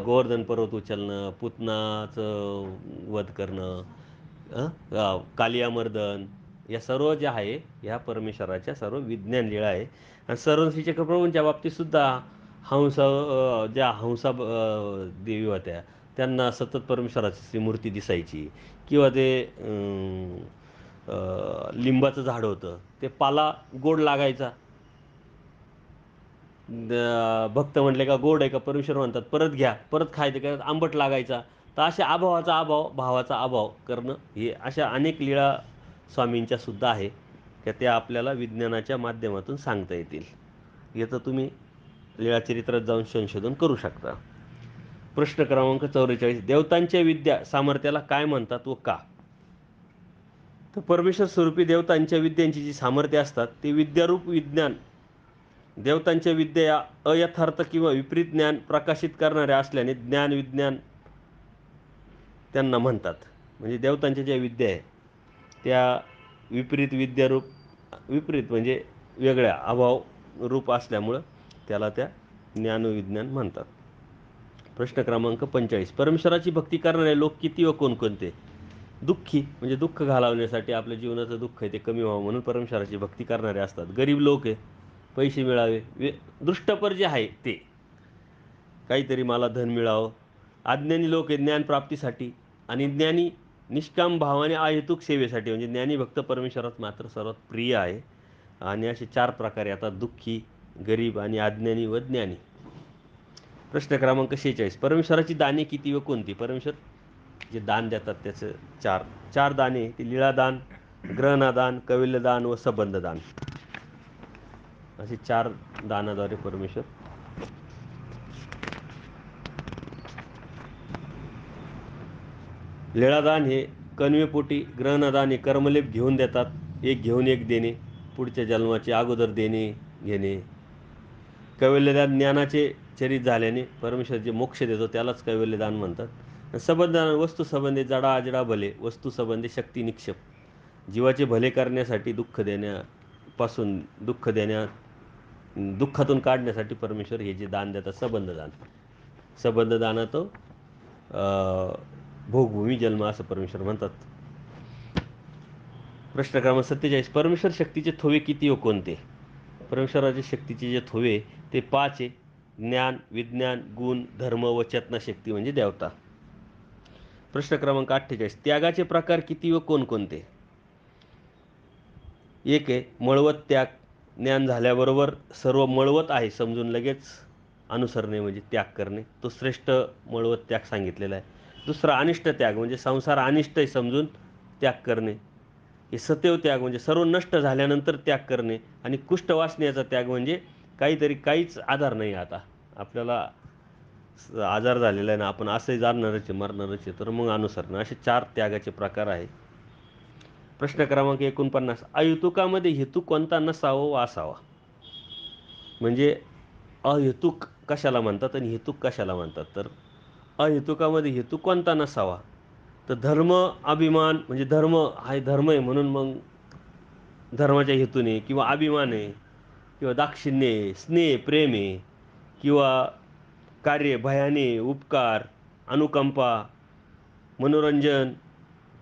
गोवर्धन पर्वत उचलणं, पुतनाचं वध करणं, कालियामर्दन, या सर्व ज्या आहे ह्या परमेश्वराच्या सर्व विज्ञान लीळा आहे. आणि सरस्वती चक्रप्रभूंच्या बाबतीतसुद्धा ज्या हंसा देवी होत्या, त्यांना सतत परमेश्वराची मूर्ती दिसायची. किंवा ते लिंबाचं झाड होतं, ते पाला गोड लागायचा, भक्त म्हटले का गोड आहे का, परमेश्वर म्हणतात परत घ्या, परत खायचं का, आंबट लागायचा. तर अशा अभावाचा अभाव, भावाचा अभाव करणं, हे अशा अनेक लीळा स्वामींच्या सुद्धा आहे, त्या आपल्याला विज्ञानाच्या माध्यमातून सांगता येतील. याचं तुम्ही लीळाचरित्रात जाऊन संशोधन करू शकता. प्रश्न क्रमांक 44. देवतांच्या विद्या सामर्थ्याला काय म्हणतात व का? तर परमेश्वर स्वरूपी देवतांच्या विद्यांची जी सामर्थ्य असतात ते विद्यारूप विज्ञान. देवतांच्या विद्या या अयथार्थ किंवा विपरीत ज्ञान प्रकाशित करणाऱ्या असल्याने ज्ञान विज्ञान त्यांना म्हणतात. म्हणजे देवतांच्या ज्या विद्या आहे त्या विपरीत विद्यारूप, विपरीत म्हणजे वेगळ्या अभाव रूप असल्यामुळं त्याला त्या ज्ञानविज्ञान म्हणतात. प्रश्न क्रमांक 45. परमेश्वराची भक्ती करणारे लोक किती व कोणकोणते? दुःखी, म्हणजे दुःख घालवण्यासाठी, आपल्या जीवनाचं दुःख आहे ते कमी व्हावं म्हणून परमेश्वराची भक्ती करणारे असतात. गरीब लोक आहे, पैसे मिळावे, दृष्टपर जे आहे ते, काहीतरी मला धन मिळावं. अज्ञानी लोक आहे ज्ञानप्राप्तीसाठी. आणि ज्ञानी निष्काम भावाने अहेतुक सेवेसाठी. म्हणजे ज्ञानी भक्त परमेश्वरात मात्र सर्वात प्रिय आहे. आणि असे 4 प्रकारे आता: दुःखी, गरीब आणि अज्ञानी व ज्ञानी. प्रश्न क्रमांक 46. परमेश्वराची दाने किती व कोणती? परमेश्वर जे दान देतात त्याचं चार दाने, ते लीळादान, ग्रहणादान, कैवल्यदान व संबंधदान, असे 4 दानाद्वारे परमेश्वर. लीळादान हे कणवेपोटी, ग्रहणदान हे कर्मलेप घेऊन देतात, एक घेऊन एक देणे, पुढच्या जन्माचे अगोदर देणे घेणे. कैवल्यदान ज्ञानाचे चरित झाल्याने परमेश्वर जे मोक्ष देतो त्यालाच कैवल्यदान म्हणतात. संबंधदान वस्तू संबंधी, जडा अजडा भले, वस्तू संबंधी शक्ती निक्षेप, जीवाचे भले करण्यासाठी, दुःखातून काढण्यासाठी परमेश्वर हे जे दान देतात संबंधदानात भोगभूमी जन्म असं परमेश्वर म्हणतात. प्रश्न क्रमांक 47. परमेश्वर शक्तीचे थोवे किती व कोणते? परमेश्वराच्या शक्तीचे जे थोवे ते 5 आहे: ज्ञान, विज्ञान, गुण, धर्म व चेतनाशक्ती म्हणजे देवता. प्रश्न क्रमांक 48. त्यागाचे प्रकार किती व कोणकोणते? 1 आहे मळवत त्याग, ज्ञान झाल्याबरोबर सर्व मळवत आहे समजून लगेच अनुसरणे म्हणजे त्याग करणे, तो श्रेष्ठ मळवत त्याग सांगितलेला आहे. 2 अनिष्ट त्याग, म्हणजे संसार अनिष्ट आहे समजून त्याग करणे. हे सत्यव त्याग, म्हणजे सर्व नष्ट झाल्यानंतर त्याग करणे. आणि कुष्ठ वासनेचा त्याग, म्हणजे काहीच आधार नाही आता आपल्याला. आजार झालेला आहे ना, आपण असंही जाणणारच आहे, मरणारच आहे, तर मग अनुसरण. असे 4 त्यागाचे प्रकार आहे. प्रश्न क्रमांक 49, अहेतुकामध्ये हेतू कोणता नसावा व असावा? म्हणजे अहेतुक कशाला म्हणतात आणि हेतुक कशाला म्हणतात? तर अहेतुकामध्ये हेतू कोणता नसावा? तर धर्म, अभिमान, म्हणजे धर्म हा धर्म आहे म्हणून मग धर्माच्या हेतूने, किंवा अभिमान आहे, किंवा दाक्षिण्य आहे, स्नेह, प्रेम आहे, किंवा कार्य, भयाने, उपकार, अनुकंपा, मनोरंजन.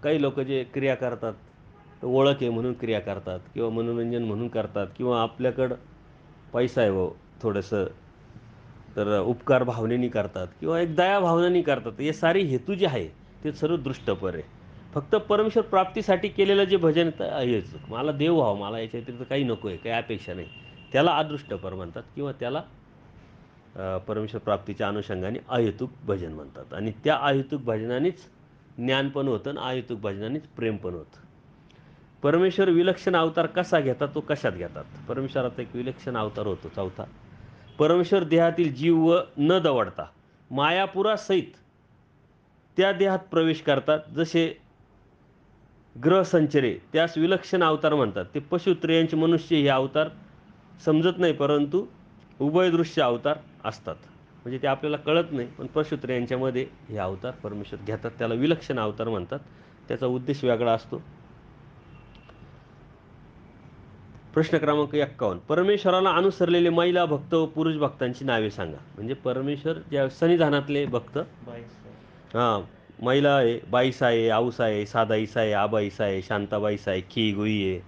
काही लोक जे क्रिया करतात ओळख आहे म्हणून क्रिया करतात, किंवा मनोरंजन म्हणून करतात, किंवा आपल्याकडं पैसा आहे व थोडंसं, तर उपकार भावनेनी करतात, किंवा एक दया भावनेनी करतात. हे सारी हेतू जे आहे ते सर्व दृष्टपर आहे. फक्त परमेश्वर प्राप्तीसाठी केलेलं जे भजन हेच, मला देव व्हावं, मला याच्या व्यतिरिक्त काही नको आहे, काही अपेक्षा नाही, त्याला अदृष्टपर म्हणतात, किंवा त्याला परमेश्वर प्राप्तीच्या अनुषंगाने अहेतुक भजन म्हणतात. आणि त्या अहेतुक भजनानेच ज्ञान पण होतं आणि अहेतुक भजनानेच प्रेम पण होतं. परमेश्वर विलक्षण अवतार कसा घेतात, तो कशात घेतात? परमेश्वराचा एक विलक्षण अवतार होतो चौथा. परमेश्वर देहातील जीव व न दवडता मायापुरासहित त्या देहात प्रवेश करतात. जसे ग्रहसंचरे त्यास विलक्षण अवतार म्हणतात. ते पशुत्रयांचे मनुष्य हे अवतार समजत नाही, परंतु उभयदृश्य अवतार असतात. म्हणजे ते आपल्याला कळत नाही, पण पशुत्रयांच्यामध्ये हे अवतार परमेश्वर घेतात, त्याला विलक्षण अवतार म्हणतात. त्याचा उद्देश वेगळा असतो. प्रश्न क्रमांक 51, परमेश्वराला अनुसरलेले महिला भक्त व पुरुष भक्तांची नावे सांगा. म्हणजे परमेश्वर ज्या सन्निधानातले भक्त, हां, महिला आहे, बाईसा आहे, आऊसा आहे, साधाईसा आहे, आबाईसा आहे, शांताबाईसा आहे, खी गुई आहे,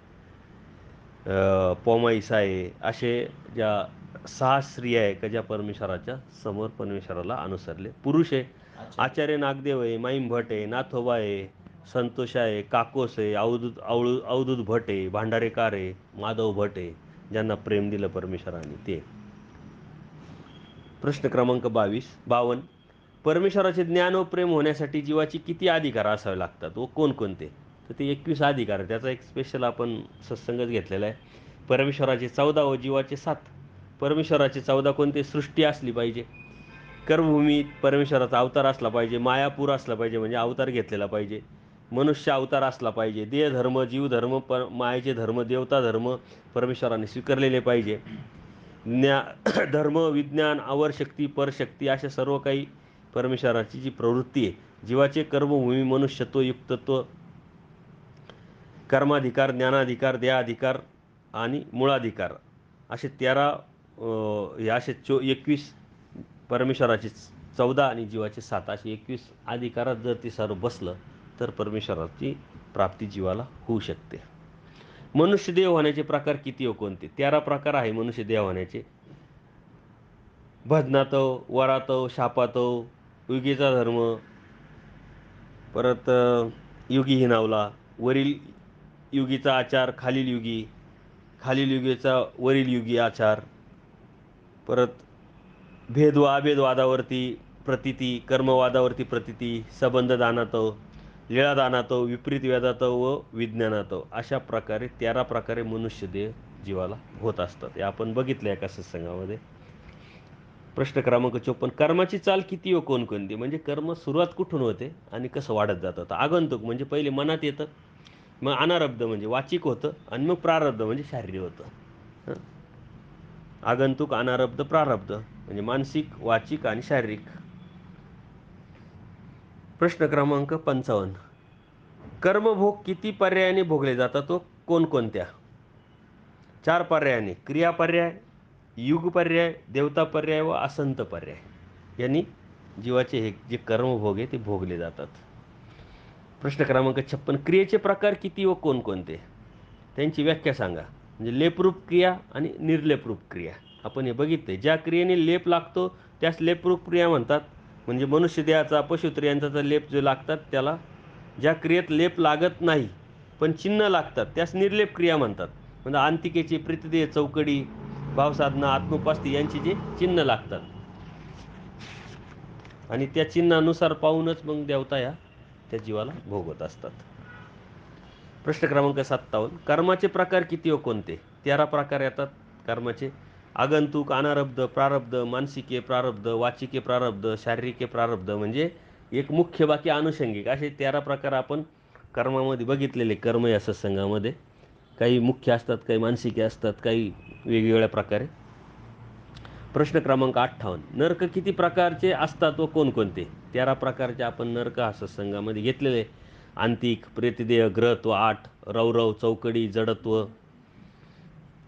पोमाईसा आहे, असे ज्या 6 स्त्रिया आहे का ज्या परमेश्वराच्या समोर परमेश्वराला अनुसरले. पुरुष आहे, आचार्य नागदेव आहे, माईम भट आहे, नाथोबा आहे, संतोष आहे, काकोस आहे, अवधूत भट आहे, भांडारेकार आहे, माधव भट आहे, ज्यांना प्रेम दिलं परमेश्वराने ते. प्रश्न क्रमांक 52, परमेश्वराचे ज्ञान व प्रेम होण्यासाठी जीवाची किती अधिकार असावे लागतात व कोणकोणते? तर ते 21 अधिकार आहे. त्याचा एक स्पेशल आपण सत्संगच घेतलेला आहे. परमेश्वराचे 14 व जीवाचे 7. परमेश्वराचे 14 कोणते? सृष्टी असली पाहिजे, कर्मभूमीत परमेश्वराचा अवतार असला पाहिजे, मायापूर असला पाहिजे म्हणजे अवतार घेतलेला पाहिजे, मनुष्य अवतार असला पाहिजे, देहधर्म, जीवधर्म, मायेचे धर्म, देवता धर्म परमेश्वराने स्वीकारलेले पाहिजे, धर्म, विज्ञान, अवरशक्ती, परशक्ती, अशा सर्व काही परमेश्वराची जी प्रवृत्ती आहे. जीवाचे कर्मभूमी, मनुष्यत्व, युक्तत्व, कर्माधिकार, ज्ञानाधिकार, देहाधिकार आणि मूळाधिकार, असे 13 हे असे 21 परमेश्वराचे 14 आणि जीवाचे 7 असे 21 अधिकारात जर ते सर्व बसलं तर परमेश्वराची प्राप्ती जीवाला होऊ शकते. मनुष्यदेह होण्याचे प्रकार किती व कोणते? 13 प्रकार आहे मनुष्यदेह होण्याचे. भजनातव, वरातव, शापातव, युगीचा धर्म, परत युगी हिनावला, वरील युगीचा आचार, खालील युगीचा वरील युगी आचार, परत भेद व अभेदवादावरती प्रतिती, कर्मवादावरती प्रतिती, संबंध दानातव, लीळा दानातव, विपरीत वेदातव व विज्ञानातव, अशा प्रकारे 13 प्रकारे मनुष्यदेह जीवाला होत असतात. हे आपण बघितलं एका सत्संगामध्ये. प्रश्न क्रमांक 54, कर्माची चाल किती व कोणकोणती? म्हणजे कर्म सुरुवात कुठून होते आणि कसं वाढत जातं? तर आगंतुक म्हणजे पहिले मनात येतं, मग अनारब्ध म्हणजे वाचिक होतं, आणि मग प्रारब्ध म्हणजे शारीरिक होतं. आगंतुक, अनारब्ध, प्रारब्ध म्हणजे मानसिक, वाचिक आणि शारीरिक. प्रश्न क्रमांक 55, कर्मभोग किती पर्यायाने भोगले जातात व कोणकोणत्या? 4 पर्यायाने: क्रिया पर्याय, युग पर्याय, देवता पर्याय व असंत पर्याय यांनी जीवाचे हे जे कर्मभोग आहे ते भोगले जातात. प्रश्न क्रमांक 56, क्रियेचे प्रकार किती व कोणकोणते? त्यांची व्याख्या सांगा. म्हणजे लेपरूप क्रिया आणि निर्लेपरूप क्रिया आपण हे बघितले. ज्या क्रियेने लेप लागतो त्यास लेपरूप क्रिया म्हणतात. म्हणजे मनुष्यदेहाचा, पशुत्रयांचा लेप जो लागतात त्याला, ज्या क्रियेत लेप लागत नाही पण चिन्ह लागतात त्यास निर्लेप क्रिया म्हणतात. म्हणजे अंतिकेची, प्रीतिदेह, चौकडी, भावसाधना, आत्मोपास्ती यांची जे चिन्ह लागतात आणि त्या चिन्हानुसार पाहूनच मग देवता या त्या जीवाला भोगवत असतात. प्रश्न क्रमांक 57, कर्माचे प्रकार किती व कोणते? 13 प्रकार येतात कर्माचे. आगंतुक, अनारब्ध, प्रारब्ध, मानसिके प्रारब्ध, वाचिके प्रारब्ध, शारीरिके प्रारब्ध, म्हणजे एक मुख्य बाकी आनुषंगिक असे 13 प्रकार आपण कर्मामध्ये बघितलेले. कर्म या सत्संगामध्ये काही मुख्य असतात, काही मानसिके असतात, काही वेगवेगळ्या प्रकारे. प्रश्न क्रमांक 58, नरक किती प्रकारचे असतात व कोणकोणते? 13 प्रकारचे आपण नरक हा सत्संगामध्ये घेतलेले. आंतिक, प्रेतदेह, ग्रहत्व 8, रौरव, चौकडी, जडत्व,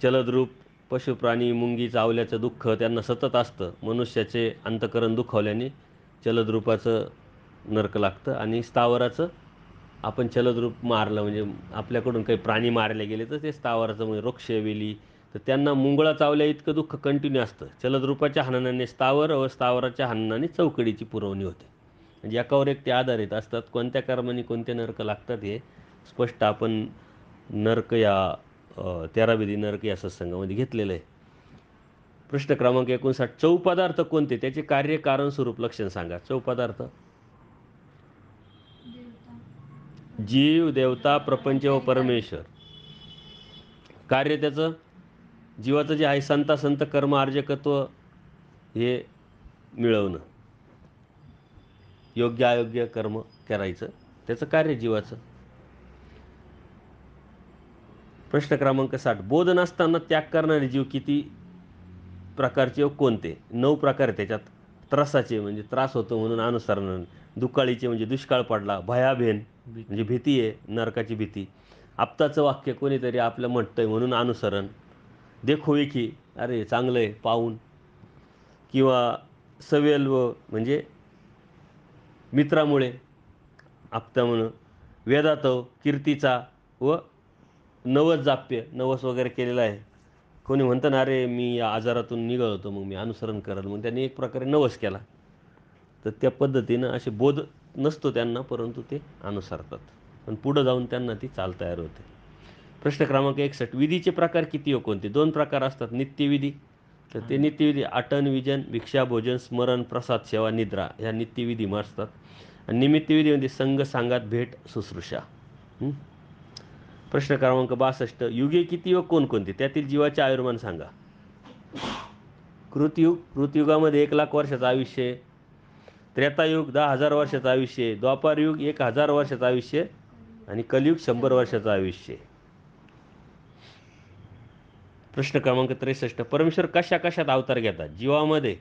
चलद्रूप, पशुप्राणी, मुंगी, चावल्याचं दुःख त्यांना सतत असतं. मनुष्याचे अंतकरण दुखावल्याने चलद्रूपाचं नरक लागतं. आणि स्थावराचं आपण चलद्रूप मारलं म्हणजे आपल्याकडून काही प्राणी मारले गेले तर ते स्थावराचं म्हणजे वृक्ष, वेली, तर त्यांना मुंगळा चावल्या इतकं दुःख कंटिन्यू असतं. चलद्रूपाच्या हननाने स्थावर व स्थावराच्या हननाने चौकडीची पुरवणी होते. म्हणजे एकावर एक ते आधारित असतात. कोणत्या कर्माने कोणते नरक लागतात हे स्पष्ट आपण नरक या 13 विधी नरक या सत्संगामध्ये घेतलेलं आहे. प्रश्न क्रमांक 59, चौपदार्थ कोणते? त्याचे कार्य, कारण, स्वरूप, लक्षण सांगा. चौपदार्थ जीव, देवता, प्रपंच व परमेश्वर. कार्य त्याचं जीवाचं जे आहे संत कर्म अर्जकत्व हे मिळवणं, योग्य अयोग्य कर्म करायचं, त्याचं कार्य जीवाचं. प्रश्न क्रमांक 60, बोध नसताना त्याग करणारे जीव किती प्रकारचे व कोणते? 9 प्रकार त्याच्यात. त्रासाचे म्हणजे त्रास होतो म्हणून अनुसरण, दुकाळीचे म्हणजे दुष्काळ पडला, भयाभेन म्हणजे भीती आहे, नरकाची भीती, आप्ताचं वाक्य कोणीतरी आपलं म्हणतंय म्हणून अनुसरण, देखोविखी अरे चांगलं आहे पाहून, किंवा सवेल्व म्हणजे मित्रामुळे आप्ता म्हणून, वेदातव कीर्तीचा व नवस जाप्य, नवस वगैरे केलेला आहे. कोणी म्हणतं ना अरे मी या आजारातून निघालो मग मी अनुसरण करेल, मग त्यांनी एक प्रकारे नवस केला. तर त्या पद्धतीनं असे बोध नसतो त्यांना, परंतु ते अनुसरतात पण पुढं जाऊन त्यांना ती चाल तयार होते. प्रश्न क्रमांक 61, विधीचे प्रकार किती व कोणते? 2 प्रकार असतात. नित्यविधी, तर ते नित्यविधी आटन, विजन, भिक्षा, भोजन, स्मरण, प्रसाद, सेवा, निद्रा ह्या नित्यविधी असतात. आणि निमित्तविधी म्हणजे संघ, सांगात, भेट, शुश्रूषा. प्रश्न क्रमांक 62, युगे किती व कोणकोणते? त्यातील जीवाचे आयुर्मान सांगा. कृतयुग, कृतयुगामध्ये 1,00,000 वर्षाचं आयुष्य, त्रेतायुग 10,000 वर्षाचं आयुष्य, द्वापारयुग 1,000 वर्षाचं आयुष्य आणि कलियुग 100 वर्षाचं आयुष्य. प्रश्न क्रमांक 63, परमेश्वर कशा कशात अवतार घेतात? जीवामध्ये,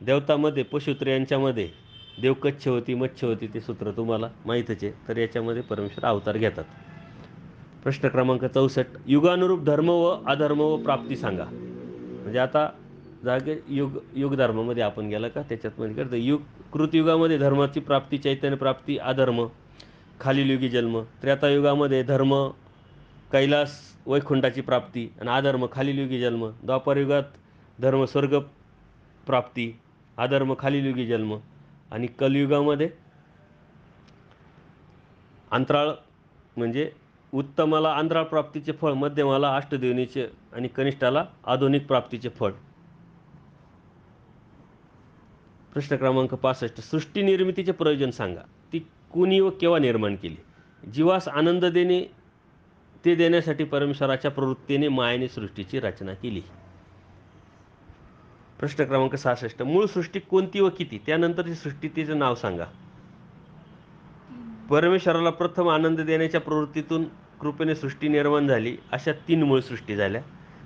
देवतामध्ये, पशुत्र यांच्यामध्ये, देवकच्छ होती, मच्छ होती, ते सूत्र तुम्हाला माहीतच आहे. तर याच्यामध्ये परमेश्वर अवतार घेतात. प्रश्न क्रमांक 64, युगानुरूप धर्म व अधर्म व प्राप्ती सांगा. म्हणजे आता जागे युग धर्मामध्ये आपण गेला का त्याच्यात म्हणजे करतं युग. कृतयुगामध्ये धर्माची प्राप्ती, चैतन्य प्राप्ती, अधर्म, खालील युगी जन्म. त्रेतायुगामध्ये धर्म, कैलास, वैकुंठाची प्राप्ती आणि अधर्म, खालील युगी जन्म. द्वापारयुगात धर्म, स्वर्ग प्राप्ती, अधर्म, खालील युगी जन्म. आणि कलियुगामध्ये अंतराळ म्हणजे उत्तमाला अंतराळ प्राप्तीचे फळ, मध्यमाला अष्टदेवनीचे आणि कनिष्ठाला आधुनिक प्राप्तीचे फळ. प्रश्न क्रमांक 65, सृष्टी निर्मितीचे प्रयोजन सांगा. ती कुणी व केव्हा निर्माण केली? जीवास आनंद देणे, ते देण्यासाठी परमेश्वराच्या प्रवृत्तीने मायेने सृष्टीची रचना केली. प्रश्न क्रमांक 66, मूळ सृष्टी कोणती व किती? त्यानंतरची सृष्टी तिचं नाव सांगा. परमेश्वराला प्रथम आनंद देण्याच्या प्रवृत्तीतून कृपेने सृष्टी निर्माण झाली. अशा 3 मूळ सृष्टी झाल्या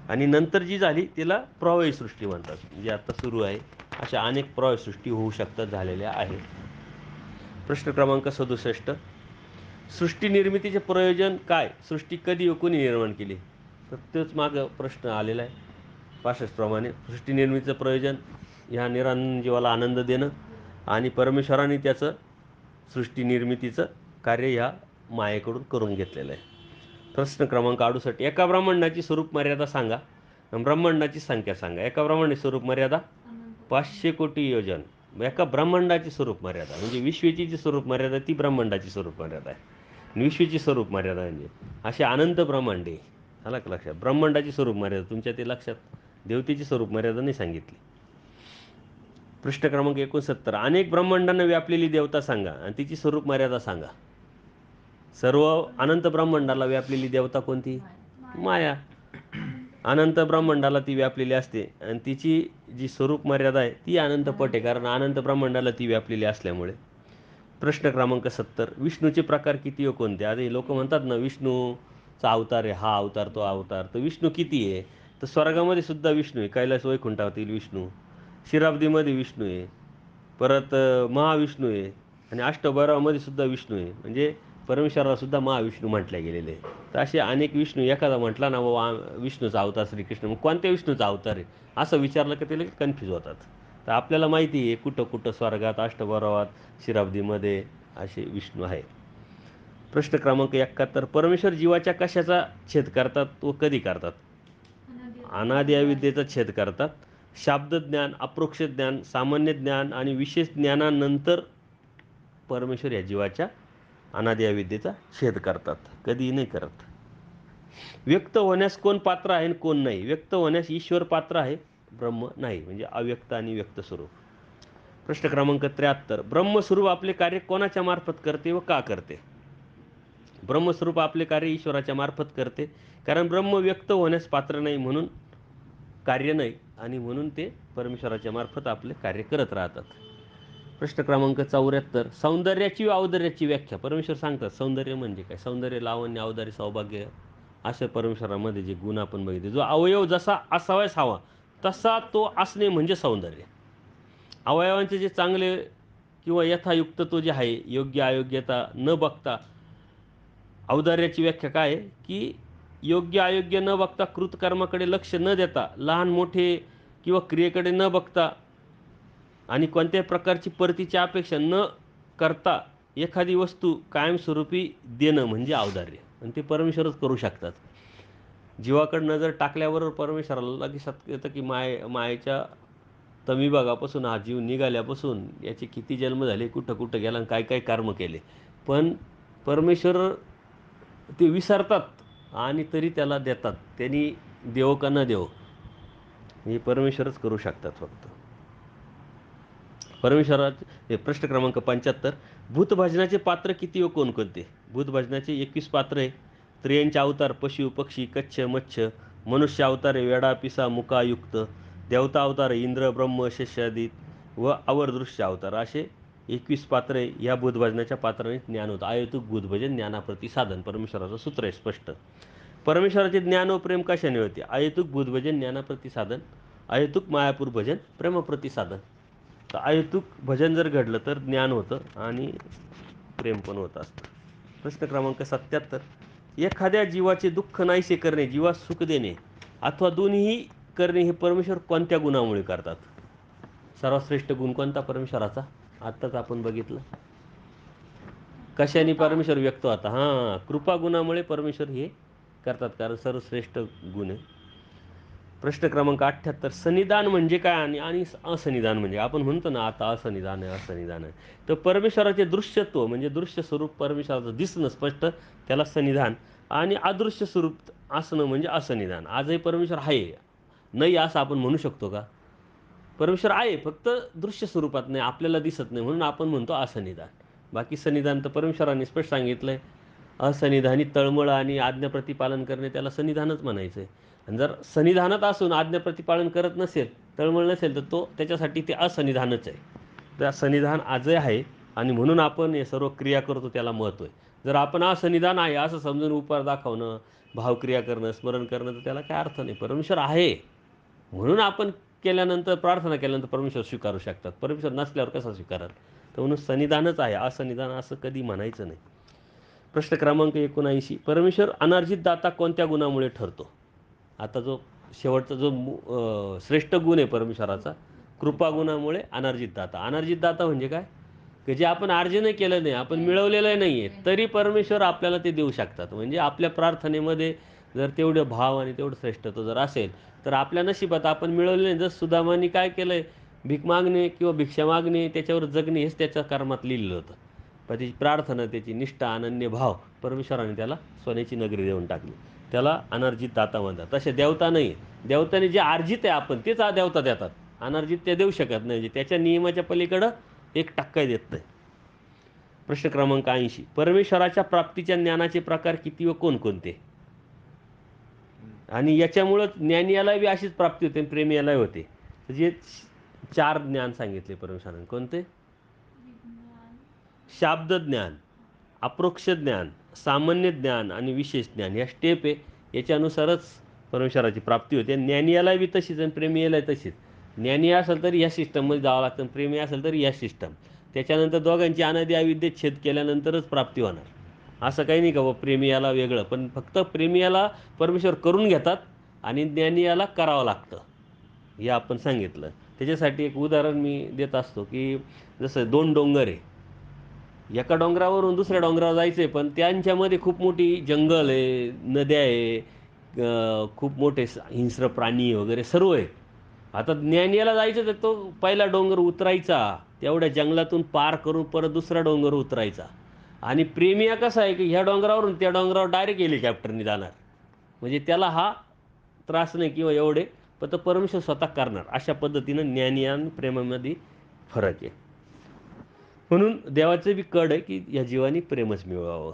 आणि नंतर जी झाली तिला प्रवाही सृष्टी म्हणतात. जी आता सुरू आहे अशा अनेक प्रवाही सृष्टी होऊ शकतात, झालेल्या आहेत. प्रश्न क्रमांक 67, सृष्टी निर्मितीचे प्रयोजन काय? सृष्टी कधी व कोणी निर्माण केली? तर तोच मागं प्रश्न आलेला आहे 65 प्रमाणे. सृष्टी निर्मितीचं प्रयोजन ह्या निरानंद जीवाला आनंद देणं आणि परमेश्वराने त्याचं सृष्टी निर्मितीचं कार्य ह्या मायेकडून करून घेतलेलं आहे. प्रश्न क्रमांक 68, एका ब्रह्मांडाची स्वरूप मर्यादा सांगा. ब्रह्मांडाची संख्या सांगा. एका ब्रह्मांडाची स्वरूप मर्यादा 500 कोटी योजन. एका ब्रह्मांडाची स्वरूप मर्यादा म्हणजे विश्वेची जी स्वरूप मर्यादा ती ब्रह्मांडाची स्वरूप मर्यादा आहे. विश्वेची स्वरूप मर्यादा म्हणजे असे अनंत ब्रह्मांडे. आला का लक्षात? ब्रह्मांडाची स्वरूप मर्यादा तुमच्या ते लक्षात, देवतेची स्वरूप मर्यादा नाही सांगितली. प्रश्न क्रमांक 69, अनेक ब्रह्मांडांना व्यापलेली देवता सांगा आणि तिची स्वरूप मर्यादा सांगा. सर्व अनंत ब्रह्मांडाला व्यापलेली देवता कोणती? माया. अनंत ब्रह्मांडाला ती व्यापलेली असते आणि तिची जी स्वरूप मर्यादा आहे ती अनंत पट आहे, कारण अनंत ब्रह्मांडाला ती व्यापलेली असल्यामुळे. प्रश्न क्रमांक 70, विष्णूचे प्रकार किती व कोणते? आता लोक म्हणतात ना, विष्णूचा अवतार आहे, हा अवतार, तो अवतार. तर विष्णू किती आहे? तर स्वर्गामध्ये सुद्धा विष्णू आहे, कैलास वैकुंठातील विष्णू, शिराब्दीमध्ये विष्णू आहे, परत महाविष्णू आहे, आणि अष्टभैरवामध्ये सुद्धा विष्णू आहे. म्हणजे परमेश्वराला सुद्धा महाविष्णू म्हटले गेलेले आहे. तर असे अनेक विष्णू, एखादा म्हटला ना बाबा विष्णूचा अवतार श्रीकृष्ण, मग कोणत्या विष्णूचा अवतार आहे असं विचारलं की ते कन्फ्यूज होतात. तर आपल्याला माहिती आहे कुठं कुठं स्वर्गात, अष्टभैरवात, शिराब्दीमध्ये असे विष्णू आहे. प्रश्न क्रमांक 71, परमेश्वर जीवाच्या कशाचा छेद करतात व कधी करतात? अनादि अविद्येचा छेद करतात. शाब्द ज्ञान, अप्रोक्ष ज्ञान, सामान्य ज्ञान आणि विशेष ज्ञानानंतर परमेश्वर या जीवाच्या अनादि अविद्येचा छेद करतात, कधीही नाही करत. व्यक्त होण्यास कोण पात्र आहे आणि कोण नाही? व्यक्त होण्यास ईश्वर पात्र आहे, ब्रह्म नाही, म्हणजे अव्यक्त आणि व्यक्त स्वरूप. प्रश्न क्रमांक 73, ब्रह्मस्वरूप आपले कार्य कोणाच्या मार्फत करते व का करते? ब्रह्मस्वरूप आपले कार्य ईश्वराच्या मार्फत करते, कारण ब्रह्म व्यक्त होण्यास पात्र नाही म्हणून कार्य नाही, आणि म्हणून ते परमेश्वराच्या मार्फत आपले कार्य करत राहतात. प्रश्न क्रमांक 74, सौंदर्याची व औदार्याची व्याख्या. परमेश्वर सांगतात सौंदर्य म्हणजे काय. सौंदर्य, लावण्य, औदार्य, सौभाग्य, अशा परमेश्वरामध्ये जे गुण आपण बघितले, जो अवयव जसा असावायच हवा तसा तो असणे म्हणजे सौंदर्य. अवयवांचे जे चांगले किंवा यथायुक्त तो जे आहे, योग्य अयोग्यता न बघता. औदार्याची व्याख्या काय आहे की योग्य अयोग्य न बघता, कृतकर्माकडे लक्ष न देता, लहान मोठे किंवा क्रियेकडे न बघता आणि कोणत्याही प्रकारची परतीची अपेक्षा न करता एखादी वस्तू कायमस्वरूपी देणं म्हणजे औदार्य, आणि ते परमेश्वरच करू शकतात. जीवाकडे नजर टाकल्याबरोबर परमेश्वराला लगेच येतं की मायेच्या तमिभागापासून हा जीव निघाल्यापासून याचे किती जन्म झाले, कुठं कुठं गेला आणि काय काय कर्म केले, पण परमेश्वर ते विसरतात आणि तरी त्याला देतात. त्यांनी देव का न देव हे परमेश्वरच करू शकतात फक्त. परमेश्वराचे प्रश्न क्रमांक 75, भूतभजनाचे पात्र किती व कोणकोणते? भूतभजनाचे 21 पात्र आहे. स्त्रियांचे अवतार पशु पक्षी कच्छ मच्छ, मनुष्य अवतार आहे वेडा पिसा मुकायुक्त, देवता अवतार आहे इंद्र ब्रह्म शेषादित व अवरदृश्य अवतार, असे 21 पात्रे या भूतभजनाच्या पात्राने ज्ञान होतं. आयतुक भूतभजन ज्ञानाप्रती साधन, परमेश्वराचं सूत्र आहे स्पष्ट. परमेश्वराचे ज्ञान व प्रेम कशाने होते? अहेतुक भूतभजन ज्ञानाप्रती साधन, अहेतुक मायापूर भजन प्रेमप्रती साधन. तर अहेतुक भजन जर घडलं तर ज्ञान होतं आणि प्रेम पण होत असतं. प्रश्न क्रमांक 77, एखाद्या जीवाचे दुःख नाहीसे करणे, जीवास सुख देणे अथवा दोन्हीही करणे हे परमेश्वर कोणत्या गुणामुळे करतात? सर्वश्रेष्ठ गुण कोणता परमेश्वराचा? आत्ताच आपण बघितलं. कशाने परमेश्वर व्यक्त होता? हां, कृपा गुणामुळे परमेश्वर हे करतात, कारण सर्वश्रेष्ठ गुण आहे. प्रश्न क्रमांक 78, सन्निधान म्हणजे काय आणि असन्निधान म्हणजे? आपण म्हणतो ना आता असन्निधान आहे, असन्निधान आहे. तर परमेश्वराचे दृश्यत्व म्हणजे दृश्य स्वरूप परमेश्वराचं दिसणं स्पष्ट, त्याला सन्निधान, आणि अदृश्य स्वरूप असणं म्हणजे असन्निधान. आजही परमेश्वर आहे, नाही असं आपण म्हणू शकतो का? परमेश्वर आहे, फक्त दृश्य स्वरूपात नाही, आपल्याला दिसत नाही, म्हणून आपण म्हणतो असन्निधान. बाकी सन्निधान तर परमेश्वराने स्पष्ट सांगितलंय. असन्निधानी तळमळ आणि आज्ञा प्रतिपालन करणे, त्याला सन्निधानच म्हणायचं आहे. आणि जर सन्निधानात असून आज्ञा प्रतिपालन करत नसेल, तळमळ नसेल, तर तो त्याच्यासाठी ते असन्निधानच आहे. त्या सन्निधान आजही आहे आणि म्हणून आपण हे सर्व क्रिया करतो, त्याला महत्त्व आहे. जर आपण असन्निधान आहे असं समजून उपकार दाखवणं, भावक्रिया करणं, स्मरण करणं, तर त्याला काय अर्थ नाही. परमेश्वर आहे म्हणून आपण केल्यानंतर, प्रार्थना केल्यानंतर परमेश्वर स्वीकारू शकतात. परमेश्वर नसल्यावर कसा स्वीकाराल? तर म्हणून सन्निधानच आहे, असन्निधान असं कधी म्हणायचं नाही. प्रश्न क्रमांक 79, परमेश्वर अनार्जित दाता कोणत्या गुणामुळे ठरतो? आता जो शेवटचा जो श्रेष्ठ गुण आहे परमेश्वराचा, कृपा गुणामुळे अनार्जित दाता. अनार्जित दाता म्हणजे काय? की जे आपण अर्जन केलं नाही, आपण मिळवलेलं नाही आहे, तरी परमेश्वर आपल्याला ते देऊ शकतात. म्हणजे आपल्या प्रार्थनेमध्ये जर तेवढे भाव आणि तेवढं श्रेष्ठत्व जर असेल, तर आपल्या नशिबात आपण मिळवलेलं नाही. जर सुदामानी काय केलं आहे, भीक मागणे किंवा भिक्षा मागणे, त्याच्यावर जगणे हेच त्याच्या कर्मात लिहिलेलं होतं. पण त्याची प्रार्थना, त्याची निष्ठा, अनन्य भाव, परमेश्वराने त्याला सोन्याची नगरी देऊन टाकली. त्याला अनर्जित दाता म्हणतात. तसे देवता नाही. देवताने जे अर्जित आहे आपण तेच देवता देतात, अनर्जित ते देऊ शकत नाही. म्हणजे त्याच्या नियमाच्या पलीकडं 1% देत नाही. प्रश्न क्रमांक 80, परमेश्वराच्या प्राप्तीच्या ज्ञानाचे प्रकार किती व कोणकोणते? आणि याच्यामुळंच ज्ञानी याला बी अशीच प्राप्ती होते आणि प्रेमी यालाही होते. जे चार ज्ञान सांगितले परमेश्वराने, कोणते? शाब्द ज्ञान, अप्रोक्ष ज्ञान, सामान्य ज्ञान आणि विशेष ज्ञान. या स्टेप आहे, याच्यानुसारच परमेश्वराची प्राप्ती होते. ज्ञानी याला बी तशीच आणि प्रेमी याला तशीच. ज्ञानी असेल तरी या सिस्टममध्ये जावं लागतं, प्रेमी असेल तरी या सिस्टम. त्याच्यानंतर दोघांची अनादि अविद्येत छेद केल्यानंतरच प्राप्ती होणार. असं काही नाही का बा प्रेमी याला वेगळं, पण फक्त प्रेमी याला परमेश्वर करून घेतात आणि ज्ञानी याला करावं लागतं, हे आपण सांगितलं. त्याच्यासाठी एक उदाहरण मी देत असतो की जसं दोन डोंगर आहे, एका डोंगरावरून दुसऱ्या डोंगरावर जायचं आहे, पण त्यांच्यामध्ये खूप मोठी जंगल आहे, नद्या आहे, खूप मोठे हिंस्र प्राणी वगैरे सर्व आहे. आता ज्ञानीला जायचं तर तो पहिला डोंगर उतरायचा, तेवढ्या जंगलातून पार करून परत दुसरा डोंगर उतरायचा. आणि प्रेमिया कसा आहे की ह्या डोंगरावरून त्या डोंगरावर डायरेक्ट हेलिकॉप्टरने जाणार, म्हणजे त्याला हा त्रास नाही किंवा एवढे, पण तो परमेश्वर स्वतः करणार. अशा पद्धतीनं ज्ञानी आणि प्रेमामध्ये फरक आहे. म्हणून देवाचं बी कड आहे की या जीवानी प्रेमच मिळवावं.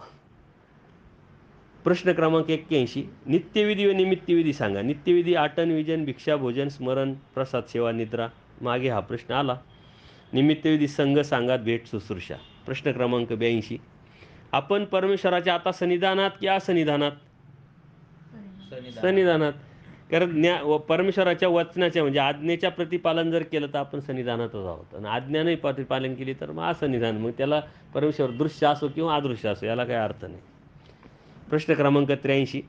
प्रश्न क्रमांक 81, नित्यविधी व निमित्तविधी सांगा. नित्यविधी आटन, विजन, भिक्षा, भोजन, स्मरण, प्रसाद, सेवा, निद्रा. मागे हा प्रश्न आला. निमित्तविधी संघ, सांगात, भेट, शुश्रूषा. प्रश्न क्रमांक 82, आपण परमेश्वराच्या आता सन्निधानात की असन्निधानात? सन्निधानात. कारण परमेश्वराच्या वचनाच्या म्हणजे आज्ञेच्या प्रतिपालन जर केलं तर आपण सन्निधानातच आहोत, आणि आज्ञा नाही प्रतिपालन केली तर मग असन्निधान. मग त्याला परमेश्वर दृश्य असो किंवा अदृश्य असो याला काही अर्थ नाही. प्रश्न क्रमांक 83,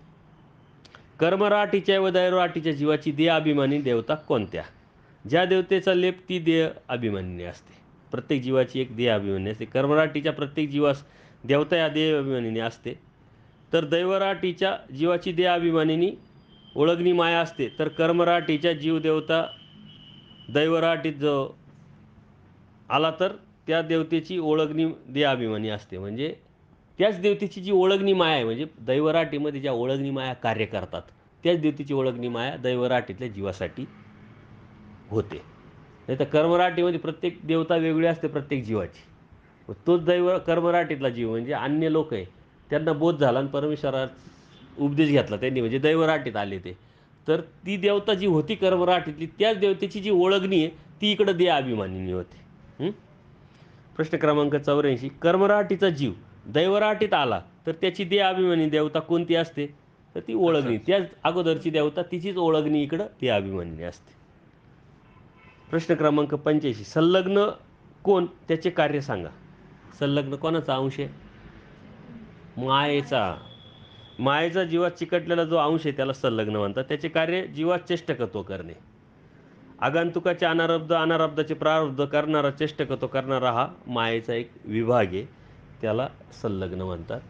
कर्मराटीच्या व दैवराटीच्या जीवाची देह अभिमानी देवता कोणत्या? ज्या देवतेचा लेप ती देह अभिमानी असते. प्रत्येक जीवाची एक देह अभिमानी असते. कर्मराटीच्या प्रत्येक जीवास देवता या देह अभिमानीने असते. तर दैवराटीच्या जीवाची देह अभिमानीनी ओळखणी माया असते. तर कर्मराटीच्या जीव देवता दैवराटीत जो आला तर त्या देवतेची ओळखणी देह अभिमानी असते. म्हणजे त्याच देवतेची जी ओळखणी माया आहे, म्हणजे दैवराटीमध्ये ज्या ओळखणी माया कार्य करतात त्याच देवतेची ओळखणी माया दैवराटीतल्या जीवासाठी होते. नाही तर कर्मराटीमध्ये प्रत्येक देवता वेगळी असते प्रत्येक जीवाची. तोच कर्मराटीतला जीव म्हणजे अन्य लोक आहे, त्यांना बोध झाला आणि परमेश्वरात उपदेश घेतला त्यांनी, म्हणजे दैवराटीत आले ते. तर ती देवता जी होती कर्मराटीतली त्याच देवतेची जी ओळखणी आहे ती इकडं देह अभिमानीनी होते. प्रश्न क्रमांक 84, कर्मराटीचा जीव दैवराटीत आला तर त्याची देह अभिमानी देवता कोणती असते? तर ती ओळखणी, त्याच अगोदरची देवता तिचीच ओळखणी इकडं देह अभिमानी असते. प्रश्न क्रमांक 85, संलग्न कोण, त्याचे कार्य सांगा. संलग्न कोणाचा अंश आहे? मायेचा. मायेचा जीवात चिकटलेला जो अंश आहे त्याला संलग्न म्हणतात. त्याचे कार्य जीवात चेष्टकत्व करणे. आगंतुकाचे अनारब्ध, अनारब्धाचे प्रारब्ध करणारा, चेष्टकत्व करणारा हा मायेचा एक विभाग आहे, त्याला संलग्न म्हणतात.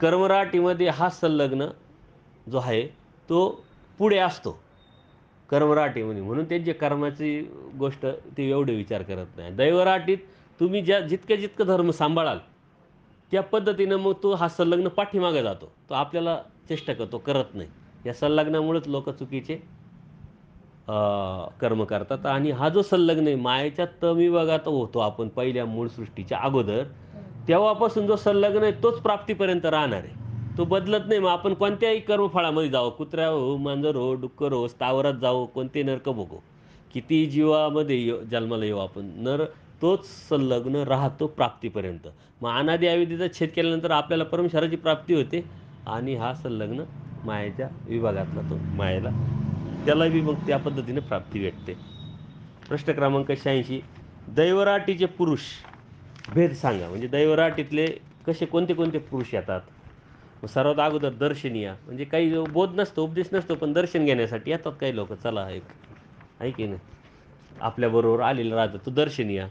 कर्मराटीमध्ये हा संलग्न जो आहे तो पुढे असतो कर्मराटीमध्ये, म्हणून त्यांची कर्माची गोष्ट ते एवढे विचार करत नाही. दैवराटीत तुम्ही जितकं धर्म सांभाळाल त्या पद्धतीनं मग तो हा संलग्न पाठीमागे जातो, तो आपल्याला चेष्टा करतो, करत नाही. या संलग्नामुळेच लोक चुकीचे कर्म करतात. आणि हा जो संलग्न आहे मायेच्या तमविभागात होतो आपण पहिल्या मूळ सृष्टीच्या अगोदर, तेव्हापासून जो संलग्न आहे तोच प्राप्तीपर्यंत राहणार आहे, तो बदलत नाही. मग आपण कोणत्याही कर्मफळामध्ये जावं, कुत्र्या हो, मांजर हो, डुक्कर हो, स्थावरात जावं, कोणते नरक भोगो, किती जीवामध्ये जन्माला येऊ आपण, नर तोच संलग्न राहतो प्राप्तीपर्यंत. मग अनादि अविद्येचा छेद केल्यानंतर आपल्याला परमेश्वराची प्राप्ती होते आणि हा संलग्न मायेच्या विभागातला तो मायेला त्याला बी मग त्या पद्धतीने प्राप्ती भेटते. प्रश्न क्रमांक 86, दैवराटीचे पुरुष भेद सांगा. म्हणजे दैवराटीतले कसे कोणते कोणते पुरुष येतात? सर्वात अगोदर दर्शनीय, म्हणजे काही बोध नसतो, उपदेश नसतो, पण दर्शन घेण्यासाठी येतात काही लोक. चला एक आहे की नाही, आपल्याबरोबर आलेलं राहतं, तो दर्शनीय.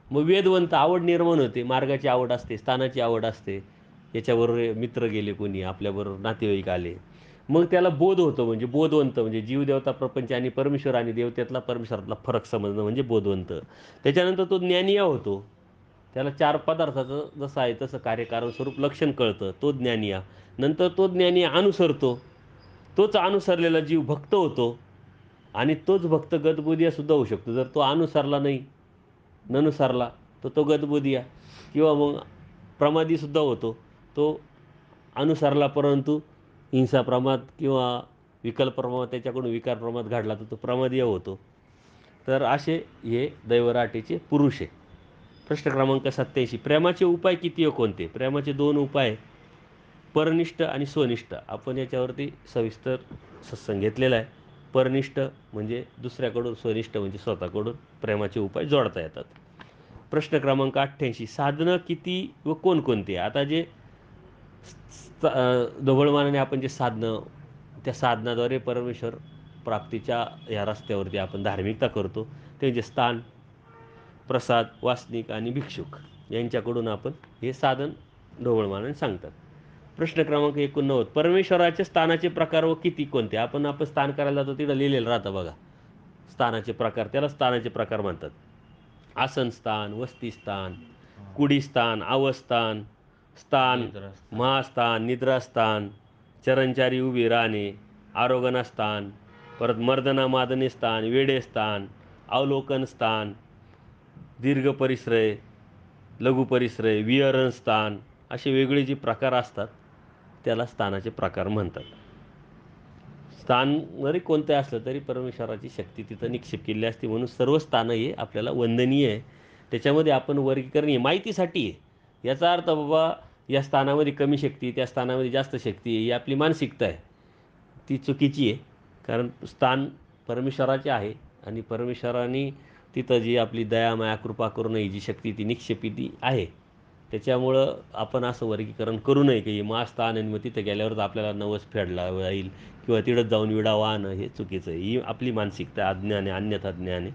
मग वेदवंत, आवड निर्माण होते, मार्गाची आवड असते, स्थानाची आवड असते, याच्याबरोबर मित्र गेले, कोणी आपल्याबरोबर नातेवाईक आले, मग त्याला बोध होतो. म्हणजे बोधवंत, म्हणजे जीवदेवता प्रपंच आणि परमेश्वर आणि देवतेतला परमेश्वरातला फरक समजणं म्हणजे बोधवंत. त्याच्यानंतर तो ज्ञानीय होतो, त्याला चार पदार्थाचं जसं आहे तसं कार्यकारण स्वरूप लक्षण कळतं, तो ज्ञानीय. नंतर तो ज्ञानी अनुसरतो, तोच अनुसरलेला जीव भक्त होतो, आणि तोच भक्त गदबुदिया सुद्धा होऊ शकतो. जर तो अनुसरला नाही, ननुसरला, तर तो गदबुदिया किंवा मग प्रमादीसुद्धा होतो. तो अनुसरला परंतु हिंसा, प्रमाद किंवा विकल्प प्रमाद त्याच्याकडून विकार प्रमाद घडला तर तो प्रमादीय होतो. तर असे हे दैवराटेचे पुरुष आहे. प्रश्न क्रमांक 87, प्रेमाचे उपाय किती व कोणते? प्रेमाचे 2 उपाय, परनिष्ठ आणि स्वनिष्ठ. आपण याच्यावरती सविस्तर सत्संग घेतलेला आहे. परनिष्ठ म्हणजे दुसऱ्याकडून, स्वनिष्ठ म्हणजे स्वतःकडून प्रेमाचे उपाय जोडता येतात. प्रश्न क्रमांक 88, साधनं किती व कोणकोणती? आता जे ढोबळमानाने आपण जे साधनं, त्या साधनाद्वारे परमेश्वर प्राप्तीच्या या रस्त्यावरती आपण धार्मिकता करतो ते म्हणजे स्थान, प्रसाद, वासनिक आणि भिक्षुक यांच्याकडून आपण हे साधन ढोबळमानाने सांगतात. प्रश्न क्रमांक 89, परमेश्वराच्या स्थानाचे प्रकार व किती कोणते? आपण स्थान करायला जातो तिथं लिहिलेलं राहतं बघा स्थानाचे प्रकार, त्याला स्थानाचे प्रकार म्हणतात. आसनस्थान, वस्तीस्थान, कुडीस्थान, अवस्थान, स्थान, महास्थान, निद्रास्थान, चरणचारी उभी राहणे, आरोगण स्थान, परत मर्दना मादने स्थान, वेडे स्थान, अवलोकन स्थान, दीर्घ परिश्रय, लघु परिश्रय, विहरण स्थान, असे वेगळे जे प्रकार असतात त्याला स्थानाचे प्रकार म्हणतात. स्थान जरी कोणते असलं तरी परमेश्वराची शक्ती तिथं निक्षेप केलेली असते, म्हणून सर्व स्थानं हे आपल्याला वंदनीय आहे. त्याच्यामध्ये आपण वर्गीकरण हे माहितीसाठी आहे. याचा अर्थ बाबा या स्थानामध्ये कमी शक्ती, त्या स्थानामध्ये जास्त शक्ती आहे, ही आपली मानसिकता आहे, ती चुकीची आहे. कारण स्थान परमेश्वराचे आहे आणि परमेश्वराने तिथं जी आपली दया, माया, कृपा करून ही जी शक्ती ती निक्षेपिती आहे. त्याच्यामुळं आपण असं वर्गीकरण करू नये की महास्थान आणि मग तिथं गेल्यावरच आपल्याला नवस फेडला जाईल किंवा तिथं जाऊन विडा वाहणं हे चुकीचं आहे. ही आपली मानसिकता अज्ञान आहे, अन्यथा ज्ञान आहे.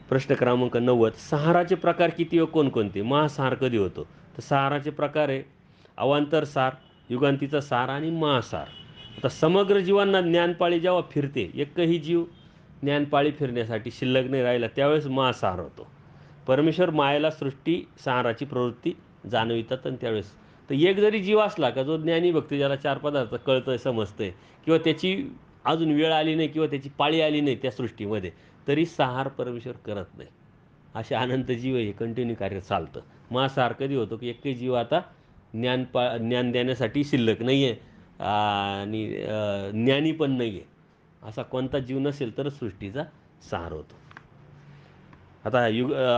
प्रश्न क्रमांक 90, संहाराचे प्रकार किती व कोणकोणते? महासंहार कधी होतो? तर संहाराचे प्रकार आहे अवांतर सार, युगांतीचा सार आणि महासार. आता समग्र जीवांना ज्ञानपाळी जेव्हा फिरते, एकही जीव ज्ञानपाळी फिरण्यासाठी शिल्लक नाही राहिला त्यावेळेस महासार होतो. परमेश्वर मायेला सृष्टी संहाराची प्रवृत्ती जाणवितात आणि त्यावेळेस तर एक जरी जीव असला का जो ज्ञानी भक्ती ज्याला 4 पदार्थ कळतंय, समजतंय किंवा त्याची अजून वेळ आली नाही किंवा त्याची पाळी आली नाही त्या सृष्टीमध्ये, तरी संहार परमेश्वर करत नाही. असे अनंत जीव हे कंटिन्यू कार्य चालतं. महासार कधी होतो की एकही जीव आता ज्ञान देण्यासाठी शिल्लक नाही आहे आणि ज्ञानी पण नाही आहे, असा कोणता जीव नसेल तरच सृष्टीचा सार होतो. आता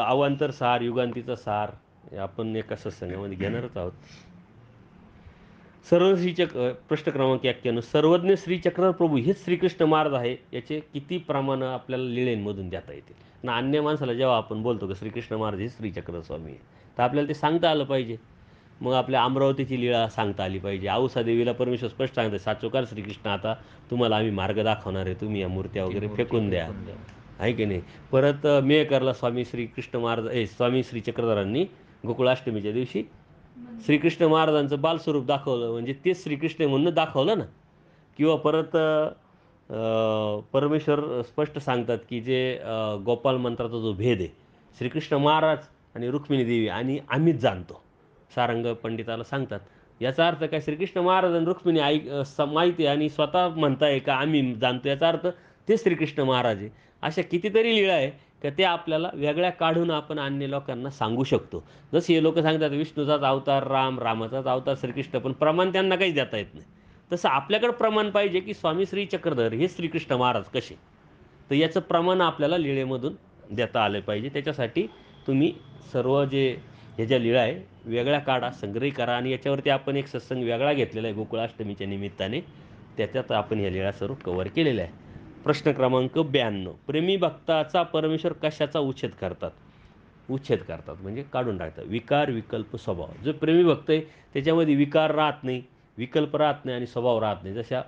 अवांतर सार, युगांतीचा सार आपण एका सत्संगामध्ये घेणारच आहोत. सर्व श्रीचक्र प्रश्न क्रमांक 91, सर्वज्ञ श्रीचक्र प्रभू हेच श्रीकृष्ण महाराज आहे, याचे किती प्रमाण आपल्याला लीळेंमधून देता येतील? ना अन्य माणसाला जेव्हा आपण बोलतो की श्रीकृष्ण महाराज हे श्रीचक्र स्वामी आहे, तर आपल्याला ते सांगता आलं पाहिजे. मग आपल्या अमरावतीची लीळा सांगता आली पाहिजे. औसा देवीला परमेश्वर स्पष्ट सांगते, साचोकार श्रीकृष्ण आता तुम्हाला आम्ही मार्ग दाखवणार आहे, तुम्ही या मूर्त्या वगैरे फेकून द्या, आहे की नाही. परत मेहकरला स्वामी श्रीकृष्ण महाराज स्वामी श्रीचक्रधरांनी गोकुळाष्टमीच्या दिवशी श्रीकृष्ण महाराजांचं बालस्वरूप दाखवलं, म्हणजे तेच श्रीकृष्ण म्हणून दाखवलं ना. किंवा परत परमेश्वर स्पष्ट सांगतात की जे गोपाल मंत्राचा जो भेद आहे श्रीकृष्ण महाराज आणि रुक्मिणी देवी आणि आम्हीच जाणतो, सारंग पंडिताला सांगतात. याचा अर्थ काय? श्रीकृष्ण महाराज आणि रुक्मिणी माहिती आहे आणि स्वतः म्हणताय का आम्ही जाणतो, याचा अर्थ ते श्रीकृष्ण महाराज आहे. अशा कितीतरी लीळा आहे का ते आपल्याला वेगळ्या काढून आपण अन्य लोकांना सांगू शकतो. जसे हे लोक सांगतात विष्णूचाच अवतार राम, रामाचाच अवतार श्रीकृष्ण, पण प्रमाण त्यांना काहीच देता येत नाही. तसं आपल्याकडं प्रमाण पाहिजे की स्वामी श्री चक्रधर हे श्रीकृष्ण महाराज कसे, तर याचं प्रमाण आपल्याला लीळेमधून देता आलं पाहिजे. त्याच्यासाठी तुम्ही सर्व जे ह्या ज्या लीळा आहे वेगळ्या काढा, संग्रही करा आणि याच्यावरती आपण एक सत्संग वेगळा घेतलेला आहे गोकुळाष्टमीच्या निमित्ताने, त्याच्यात आपण ह्या लीळा सर्व कव्हर केलेल्या आहे. प्रश्न क्रमांक 92, प्रेमी भक्ताचा परमेश्वर कशाचा उच्छेद करतात? उच्छेद करतात म्हणजे काढून टाकतात. विकार, विकल्प, स्वभाव. जो प्रेमी भक्त आहे त्याच्यामध्ये विकार राहत नाही, विकल्प राहत नाही आणि स्वभाव राहत नाही. जशा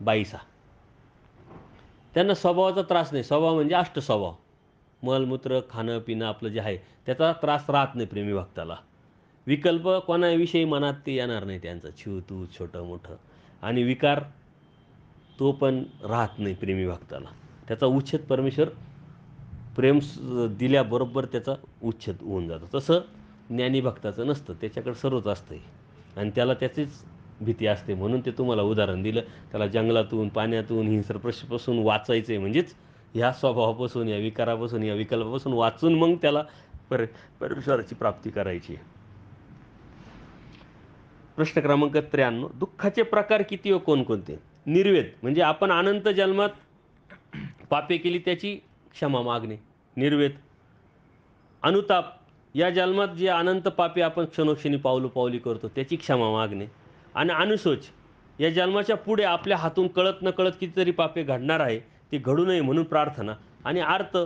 बाईसा, त्यांना स्वभावाचा त्रास नाही. स्वभाव म्हणजे अष्टस्वभाव, मलमूत्र, खाणं पिणं आपलं जे आहे त्याचा त्रास राहत नाही प्रेमी भक्ताला. विकल्प कोणाविषयी मनात ते येणार नाही त्यांचं, छू तू छोटं मोठं. आणि विकार तो पण राहत नाही प्रेमी भक्ताला. त्याचा उच्छेद परमेश्वर प्रेम दिल्याबरोबर त्याचा उच्छेद होऊन जातो. तसं ज्ञानी भक्ताचं नसतं, त्याच्याकडे सर्वच असतं आणि त्याला त्याचीच भीती असते. म्हणून ते तुम्हाला उदाहरण दिलं, त्याला जंगलातून, पाण्यातून, हिंस्रप्रश्नापासून वाचायचं आहे. म्हणजेच ह्या स्वभावापासून, या विकारापासून, या विकल्पापासून वाचून मग त्याला परमेश्वराची प्राप्ती करायची आहे. प्रश्न क्रमांक 93, दुःखाचे प्रकार किती व कोणकोणते? निर्वेद म्हणजे आपण अनंत जन्मात पापे केली त्याची क्षमा मागणे, निर्वेद. अनुताप, या जन्मात जे अनंत पापे आपण क्षणोक्षणी पावलोपावली करतो त्याची क्षमा मागणे. आणि अनुशोच, या जन्माच्या पुढे आपल्या हातून कळत नकळत कितीतरी पापे घडणार आहे, ते घडू नये म्हणून प्रार्थना. आणि आर्त,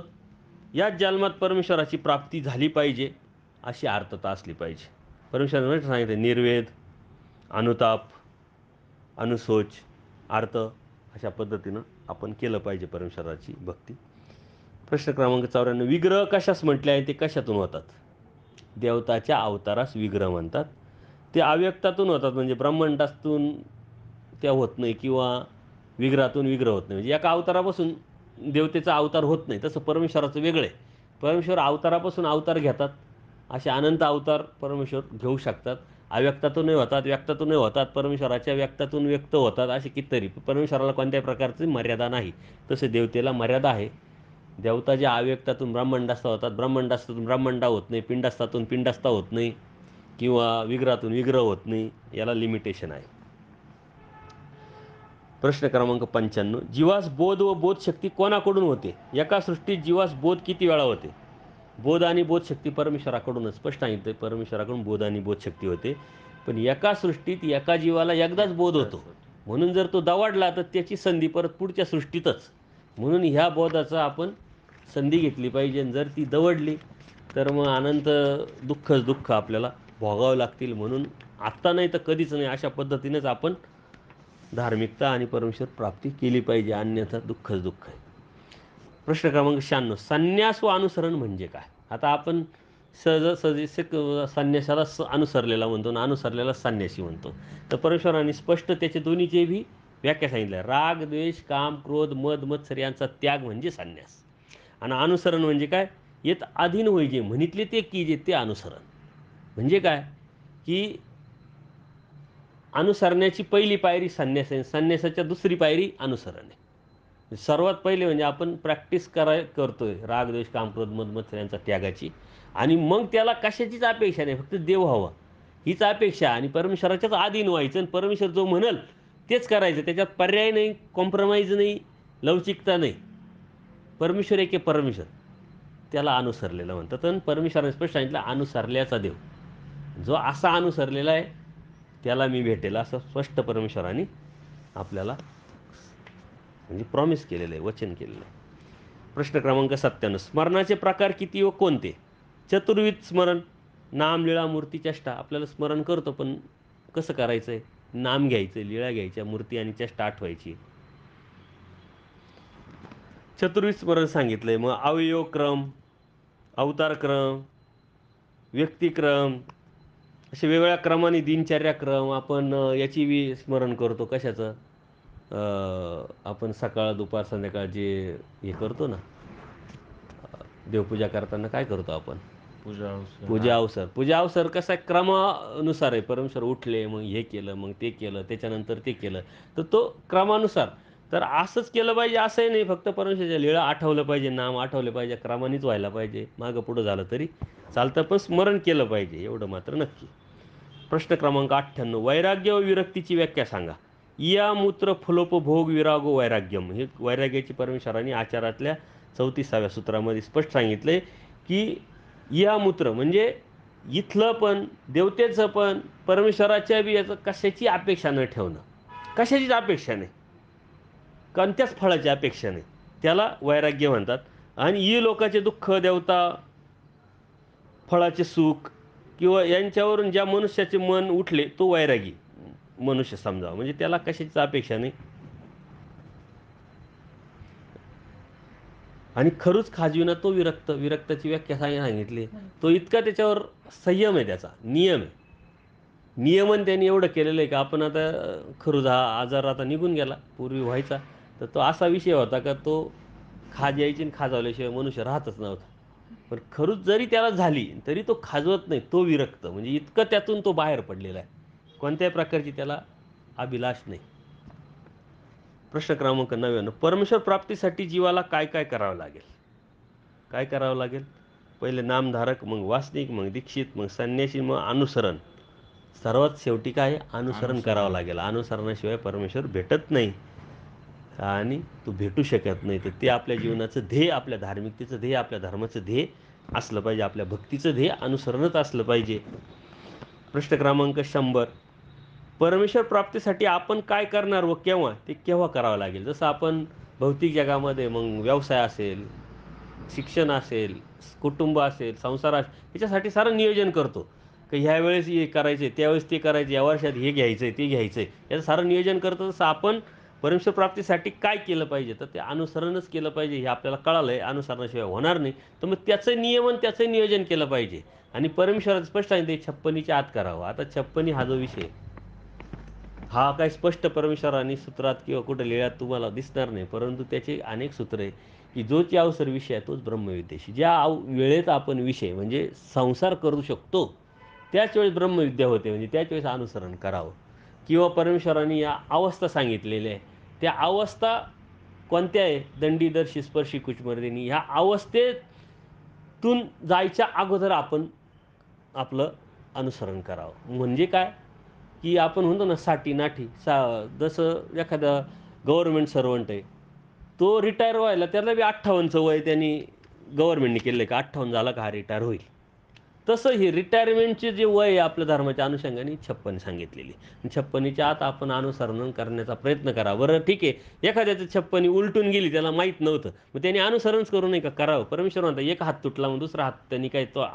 याच जन्मात परमेश्वराची प्राप्ती झाली पाहिजे अशी आर्तता असली पाहिजे. परमेश्वराने सांगितले निर्वेद, अनुताप, अनुशोच, आर्त, अशा पद्धतीनं आपण केलं पाहिजे परमेश्वराची भक्ती. प्रश्न क्रमांक 94, विग्रह कशास म्हटले आहे ते कशातून होतात? देवताच्या अवतारास विग्रह म्हणतात. ते अव्यक्तातून होतात, म्हणजे ब्रह्मांडातून त्या होत नाही किंवा विग्रहातून विग्रह होत नाही. म्हणजे एका अवतारापासून देवतेचा अवतार होत नाही. तसं परमेश्वराचं वेगळं आहे. परमेश्वर अवतारापासून अवतार घेतात. असे अनंत अवतार परमेश्वर घेऊ शकतात. अव्यक्तातूनही होतात, व्यक्तातूनही होतात, परमेश्वराच्या व्यक्तातून व्यक्त होतात, असे कितीतरी. परमेश्वराला कोणत्याही प्रकारची मर्यादा नाही. तसे देवतेला मर्यादा आहे. देवता ज्या अव्यक्तातून ब्रह्मांडास्था होतात, ब्रह्मांडास्थातून ब्रह्मांडा होत नाही, पिंडास्थातून पिंडास्था होत नाही किंवा विग्रहातून विग्रह होत नाही. याला लिमिटेशन आहे. प्रश्न क्रमांक 95, जीवास बोध व बोधशक्ती कोणाकडून होते? एका सृष्टीत जीवास बोध किती वेळा होते? बोध आणि बोधशक्ती परमेश्वराकडूनच. स्पष्ट सांगितलं, परमेश्वराकडून बोध आणि बोधशक्ती होते. पण एका सृष्टीत एका जीवाला एकदाच बोध होतो. म्हणून जर तो दवाडला तर त्याची संधी परत पुढच्या सृष्टीतच. म्हणून ह्या बोधाचा आपण संधी घेतली पाहिजे. जर ती दवडली तर मग अनंत दुःखच दुःख आपल्याला भोगावं लागतील. म्हणून आत्ता नाही तर कधीच नाही, अशा पद्धतीनेच आपण धार्मिकता आणि परमेश्वर प्राप्ती केली पाहिजे, अन्यथा दुःखच दुःख आहे. प्रश्न क्रमांक 96, संन्यास व अनुसरण म्हणजे काय? आता आपण सहजासहजी संन्यासाला अनुसरलेला म्हणतो आणि अनुसरलेला संन्यासी म्हणतो. तर परमेश्वराने स्पष्ट त्याचे दोन्हीचे बी व्याख्या सांगितलं. राग, द्वेष, काम, क्रोध, मद, मत्सर यांचा त्याग म्हणजे संन्यास. आणि अनुसरण म्हणजे काय? येत अधीन होई जे म्हणितले ते की जे ते अनुसरण. म्हणजे काय की अनुसरण्याची पहिली पायरी संन्यास आहे, संन्यासाच्या दुसरी पायरी अनुसरण आहे. सर्वात पहिले म्हणजे आपण प्रॅक्टिस करतोय राग, द्वेष, काम, क्रोध, मद, मत्सर यांचा त्यागाची. आणि मग त्याला कशाचीच अपेक्षा नाही, फक्त देव हवा हीच अपेक्षा. आणि परमेश्वराच्याच अधीन व्हायचं आणि परमेश्वर जो म्हणल तेच करायचं. त्याच्यात पर्याय नाही, कॉम्प्रोमाइज नाही, लवचिकता नाही. परमेश्वर एक आहे परमेश्वर, त्याला अनुसरलेलं म्हणतात. आणि परमेश्वराने स्पष्ट सांगितलं अनुसरल्याचा देव, जो असा अनुसरलेला आहे त्याला मी भेटेल, असं स्पष्ट परमेश्वराने आपल्याला म्हणजे प्रॉमिस केलेलं आहे, वचन केलेलं आहे. प्रश्न क्रमांक 97, स्मरणाचे प्रकार किती व कोणते? चतुर्विध स्मरण, नाम, लीळा, मूर्ती, चेष्टा. आपल्याला स्मरण करतो, पण कसं करायचं आहे? नाम घ्यायचं, लीळा घ्यायच्या, मूर्ती आणि चेष्टा आठवायची. चतुर्विध स्मरण सांगितलंय. मग अवयवक्रम, अवतारक्रम, व्यक्तिक्रम, असे वेगवेगळ्या क्रमाने दिनचर्याक्रम आपण याची बी स्मरण करतो. कशाचं? आपण सकाळ, दुपार, संध्याकाळ जे हे करतो ना, देवपूजा करताना काय करतो आपण? पूजा अवसर. पूजा अवसर कसा आहे? क्रमानुसार आहे. परमेश्वर उठले, मग हे केलं, मग ते केलं, त्याच्यानंतर ते केलं, तर तो क्रमानुसार. तर असंच केलं पाहिजे असंही नाही, फक्त परमेश्वराच्या लीळा आठवलं पाहिजे, नाम आठवलं पाहिजे, क्रमानेच व्हायला पाहिजे. मागं पुढं झालं तरी चालतं, पण स्मरण केलं पाहिजे, एवढं मात्र नक्की. प्रश्न क्रमांक 98, वैराग्य व विरक्तीची व्याख्या सांगा. या मूत्र फलोपभोग विरागो वैराग्यम. हे वैराग्याची परमेश्वराने आचारातल्या 34व्या सूत्रामध्ये स्पष्ट सांगितले की या मूत्र म्हणजे इथलं पण, देवतेचं पण, परमेश्वराच्या बी याचं कशाची अपेक्षा न ठेवणं. कशाचीच अपेक्षा नाही, कोणत्याच फळाची अपेक्षा नाही, त्याला वैराग्य म्हणतात. आणि ही लोकांचे दुःख, देवता, फळाचे सुख किंवा यांच्यावरून ज्या मनुष्याचे मन उठले तो वैरागी मनुष्य समजावा. म्हणजे त्याला कशाचीच अपेक्षा नाही. आणि खरूच खाजविना तो विरक्त. विरक्ताची व्याख्या सांगितली. तो इतका त्याच्यावर संयम आहे, त्याचा नियम आहे. नियमन त्यांनी एवढं केलेलं आहे का आपण आता खरूच हा आजार आता निघून गेला, पूर्वी व्हायचा तर तो असा विषय होता का तो खाज यायची आणि खाजवल्याशिवाय मनुष्य राहतच नव्हता. पण खरूच जरी त्याला झाली तरी तो खाजवत नाही, तो विरक्त. म्हणजे इतकं त्यातून तो बाहेर पडलेला आहे, कोणत्याही प्रकारची त्याला अभिलाष नाही. प्रश्न क्रमांक 99, परमेश्वर प्राप्तीसाठी जीवाला काय काय करावं लागेल? काय करावं लागेल? पहिले नामधारक, मग वासनिक, मग दीक्षित, मग संन्यासी, मग अनुसरण. सर्वात शेवटी काय? अनुसरण करावं लागेल. अनुसरणाशिवाय परमेश्वर भेटत नाही. आणि तो भेटू शकत नाही. तर ते आपल्या जीवनाचं ध्येय, आपल्या धार्मिकतेचं ध्येय, आपल्या धर्माचं ध्येय असलं पाहिजे, आपल्या भक्तीचं ध्येय अनुसरणच असलं पाहिजे. प्रश्न क्रमांक 100. परमेश्वर प्राप्तीसाठी आपण काय करणार व केव्हा? ते केव्हा करावं लागेल? जसं आपण भौतिक जगामध्ये मग व्यवसाय असेल, शिक्षण असेल, कुटुंब असेल, संसार असेल, याच्यासाठी सारं नियोजन करतो. की ह्या वेळेस हे करायचं आहे, त्यावेळेस ते करायचं आहे, या वर्षात हे घ्यायचं आहे, ते घ्यायचं आहे. याचं सारं नियोजन करतो. तसं आपण परमेश्वर प्राप्तीसाठी काय केलं पाहिजे? तर ते अनुसरणच केलं पाहिजे. हे आपल्याला कळालं आहे. अनुसरणाशिवाय होणार नाही. तर मग त्याचं नियमन, त्याचं नियोजन केलं पाहिजे. आणि परमेश्वराचं स्पष्ट सांगितलं, 56च्या आत करावं. आता 56 हा जो विषय आहे, हा काही स्पष्ट परमेश्वराने सूत्रात किंवा कुठं लिहिल्यात तुम्हाला दिसणार नाही. परंतु त्याचे अनेक सूत्र आहे, की जोची अवसर विषय आहे तोच ब्रह्मविद्येशी. ज्या वेळेत आपण विषय म्हणजे संसार करू शकतो, त्याच वेळेस ब्रह्मविद्या होते. म्हणजे त्याच वेळेस अनुसरण करावं. किंवा परमेश्वराने या अवस्था सांगितलेल्या आहे. त्या अवस्था कोणत्या आहे? दंडीदर्शी स्पर्शी कुचमर्दिनी. ह्या अवस्थेतून जायच्या अगोदर आपण आपलं अनुसरण करावं. म्हणजे काय? की आपण म्हणतो ना साठी-नाठी. जसं एखादा गव्हर्नमेंट सर्व्हंट आहे. तो रिटायर व्हायला त्याला बी 58चं वय त्यांनी गव्हर्नमेंटने केलं का 58 झाला का हा रिटायर होईल. तसं हे रिटायरमेंटचे जे वय आहे आपल्या धर्माच्या अनुषंगाने 56 सांगितलेली. 56च्या आत आपण अनुसरण करण्याचा प्रयत्न करा. बरं ठीक आहे, एखाद्याचं 56 उलटून गेली, त्याला माहीत नव्हतं. मग त्याने अनुसरणच करू नये का? करावं. परमेश्वर म्हणतात, एक हात तुटला मग दुसरा हात त्यांनी काय तो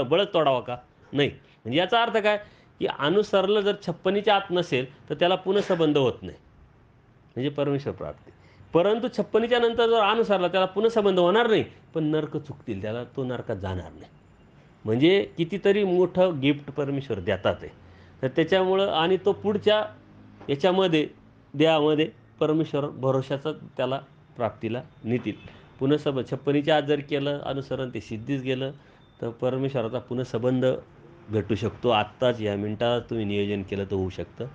बळच तोडावा का? नाही. म्हणजे याचा अर्थ काय? की अनुसरलं जर 56च्या आत नसेल, तर त्याला पुनःसंबंध होत नाही. म्हणजे परमेश्वर प्राप्ती. परंतु 56च्या नंतर जर अनुसरला, त्याला पुनःसंबंध होणार नाही, पण नरक चुकतील. त्याला तो नरकात जाणार नाही. म्हणजे कितीतरी मोठं गिफ्ट परमेश्वर देतात आहे. तर त्याच्यामुळं आणि तो पुढच्या याच्यामध्ये देहामध्ये परमेश्वर भरोशाचा त्याला प्राप्तीला नेतील. पुनःसंबंध 56च्या आत जर केलं अनुसरण, ते सिद्धीच गेलं, तर परमेश्वराचा पुनःसंबंध भेटू शकतो. आत्ताच या मिनिटात तुम्ही नियोजन केलं तर होऊ शकतं.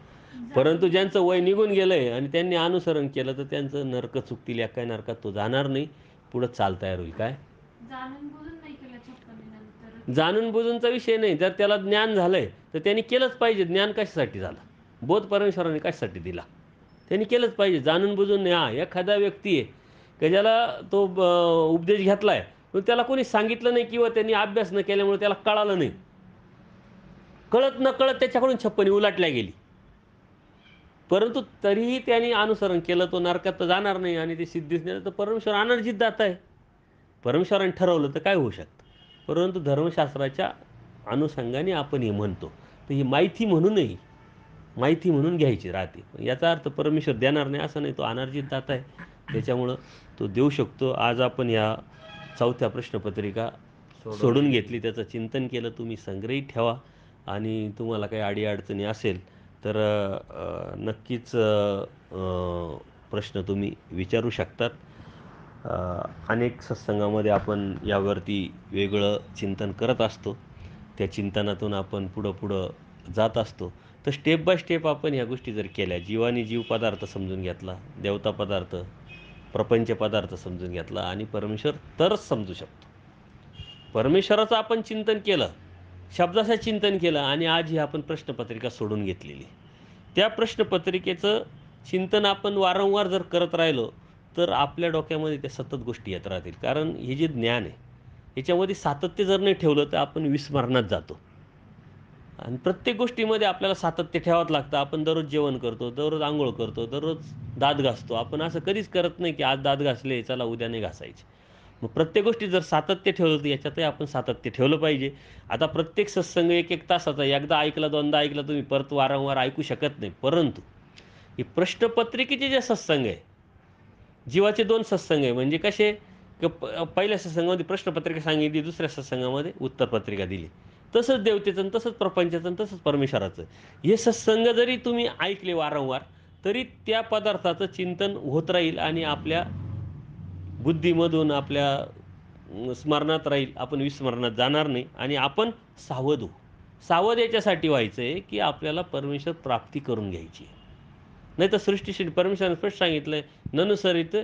परंतु ज्यांचं वय निघून गेलं आहे आणि त्यांनी अनुसरण केलं, तर त्यांचं नरक चुकतील. या काय नरकात तो जाणार नाही. पुढं चाल तयार होईल. काय? जाणून बुजून नाही केलं 56 नंतर. जाणून बुजूनचा विषय नाही. जर त्याला ज्ञान झालंय, तर त्यांनी केलंच पाहिजे. ज्ञान कशासाठी झालं? बोध परमेश्वराने कशासाठी दिला? त्यांनी केलंच पाहिजे. जाणून बुजून नाही. हां, एखादा व्यक्ती आहे, की ज्याला तो उपदेश घेतलाय, पण त्याला कोणी सांगितलं नाही किंवा त्यांनी अभ्यास न केल्यामुळे त्याला कळालं नाही. कळत-नकळत त्याच्याकडून 56 उलटल्या गेली. परंतु तरीही त्यांनी अनुसरण केलं, तो नरकात तर जाणार नाही आणि ते सिद्धीस नेलं, तर परमेश्वर अनर्जित दाता आहे. परमेश्वराने ठरवलं तर काय होऊ शकतं. परंतु धर्मशास्त्राच्या अनुषंगाने आपण हे म्हणतो. तर ही माहिती म्हणूनही माहिती म्हणून घ्यायची राहते. याचा अर्थ परमेश्वर देणार नाही असं नाही. तो अनर्जित दाता आहे. त्याच्यामुळं तो देऊ शकतो. आज आपण ह्या 4थ्या प्रश्नपत्रिका सोडून घेतली. त्याचं चिंतन केलं. तुम्ही संग्रहित ठेवा आणि तुम्हाला काही अडी-अडचणी असेल तर नक्कीच प्रश्न तुम्ही विचारू शकतात. अनेक सत्संगामध्ये आपण यावरती वेगळं चिंतन करत असतो. त्या चिंतनातून आपण पुढं जात असतो. तर स्टेप बाय स्टेप आपण ह्या गोष्टी जर केल्या, जीवानी जीव पदार्थ समजून घेतला, देवता पदार्थ, प्रपंच पदार्थ समजून घेतला आणि परमेश्वर तरच समजू शकतो. परमेश्वराचं आपण चिंतन केलं, शब्दाचं चिंतन केलं आणि आज ही आपण प्रश्नपत्रिका सोडून घेतलेली. त्या प्रश्नपत्रिकेचं चिंतन आपण वारंवार जर करत राहिलो, तर आपल्या डोक्यामध्ये त्या सतत गोष्टी येत राहतील. कारण हे जे ज्ञान आहे, याच्यामध्ये सातत्य जर नाही ठेवलं, तर आपण विस्मरणात जातो. आणि प्रत्येक गोष्टीमध्ये आपल्याला सातत्य ठेवावं लागतं. आपण दररोज जेवण करतो, दररोज अंघोळ करतो, दररोज दात घासतो. आपण असं कधीच करत नाही, की आज दात घासले, चला उद्या नाही घासायचे. मग प्रत्येक गोष्टीत जर सातत्य ठेवलं, तर याच्यातही आपण सातत्य ठेवलं पाहिजे. आता प्रत्येक सत्संग 1-1 तासाचा, एकदा ऐकला, दोनदा ऐकला, तुम्ही परत वारंवार ऐकू शकत नाही. परंतु हे प्रश्नपत्रिकेचे जे सत्संग आहे, जीवाचे 2 सत्संग आहे. म्हणजे कसे? की पहिल्या सत्संगामध्ये प्रश्नपत्रिका सांगितली, दुसऱ्या सत्संगामध्ये उत्तरपत्रिका दिली. तसंच देवतेचं आणि तसंच प्रपंचाचं आणि तसंच परमेश्वराचं. हे सत्संग जरी तुम्ही ऐकले वारंवार, तरी त्या पदार्थाचं चिंतन होत राहील आणि आपल्या बुद्धीमधून आपल्या स्मरणात राहील. आपण विस्मरणात जाणार नाही आणि आपण सावध होऊ. सावध याच्यासाठी व्हायचं आहे, की आपल्याला परमेश्वर प्राप्ती करून घ्यायची आहे. नाहीतर सृष्टीशून्य परमेश्वराने स्पष्ट सांगितलंय, "ननुसरित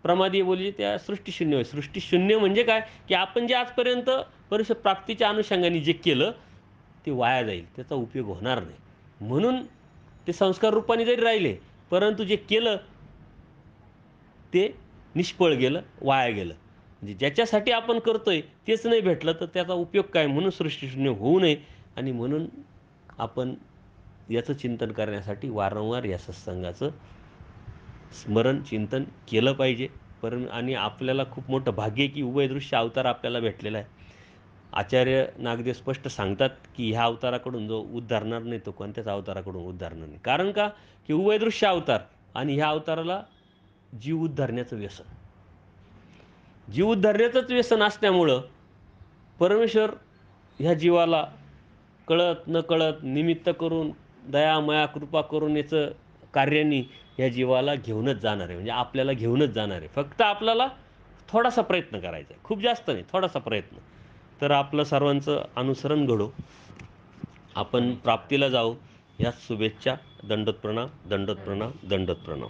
प्रमादी बोली त्या सृष्टीशून्य होय." सृष्टीशून्य म्हणजे काय? की आपण जे आजपर्यंत परमेश्वर प्राप्तीच्या अनुषंगाने जे केलं, ते वाया जाईल. त्याचा उपयोग होणार नाही. म्हणून ते संस्कार रूपाने जरी राहिले, परंतु जे केलं ते निष्फळ गेलं, वाया गेलं. म्हणजे ज्याच्यासाठी आपण करतोय तेच नाही भेटलं तर त्याचा उपयोग काय? म्हणून सृष्टीशून्य होऊ नये आणि म्हणून आपण याचं चिंतन करण्यासाठी वारंवार या सत्संगाचं स्मरण, चिंतन केलं पाहिजे. आणि आपल्याला खूप मोठं भाग्य आहे की उभयदृश्य अवतार आपल्याला भेटलेला आहे. आचार्य नागदेव स्पष्ट सांगतात की ह्या अवताराकडून जो उद्धारणार नाही तो कोणत्याच अवताराकडून उद्धारणार नाही. कारण का? की उभयदृश्य अवतार आणि ह्या अवताराला जीव उद्धारण्याचं व्यसन. जीव उद्धारण्याचंच व्यसन असल्यामुळं परमेश्वर ह्या जीवाला कळत नकळत निमित्त करून दया, माया, कृपा करून याचं कार्याने या जीवाला घेऊनच जाणार आहे. म्हणजे आपल्याला घेऊनच जाणार आहे. फक्त आपल्याला थोडासा प्रयत्न करायचा आहे. खूप जास्त नाही, थोडासा प्रयत्न. तर आपलं सर्वांचं अनुसरण घडो. आपण प्राप्तीला जाऊ. याच शुभेच्छा. दंडोत प्रणाम, दंडोत प्रणाम, दंडोत प्रणाम.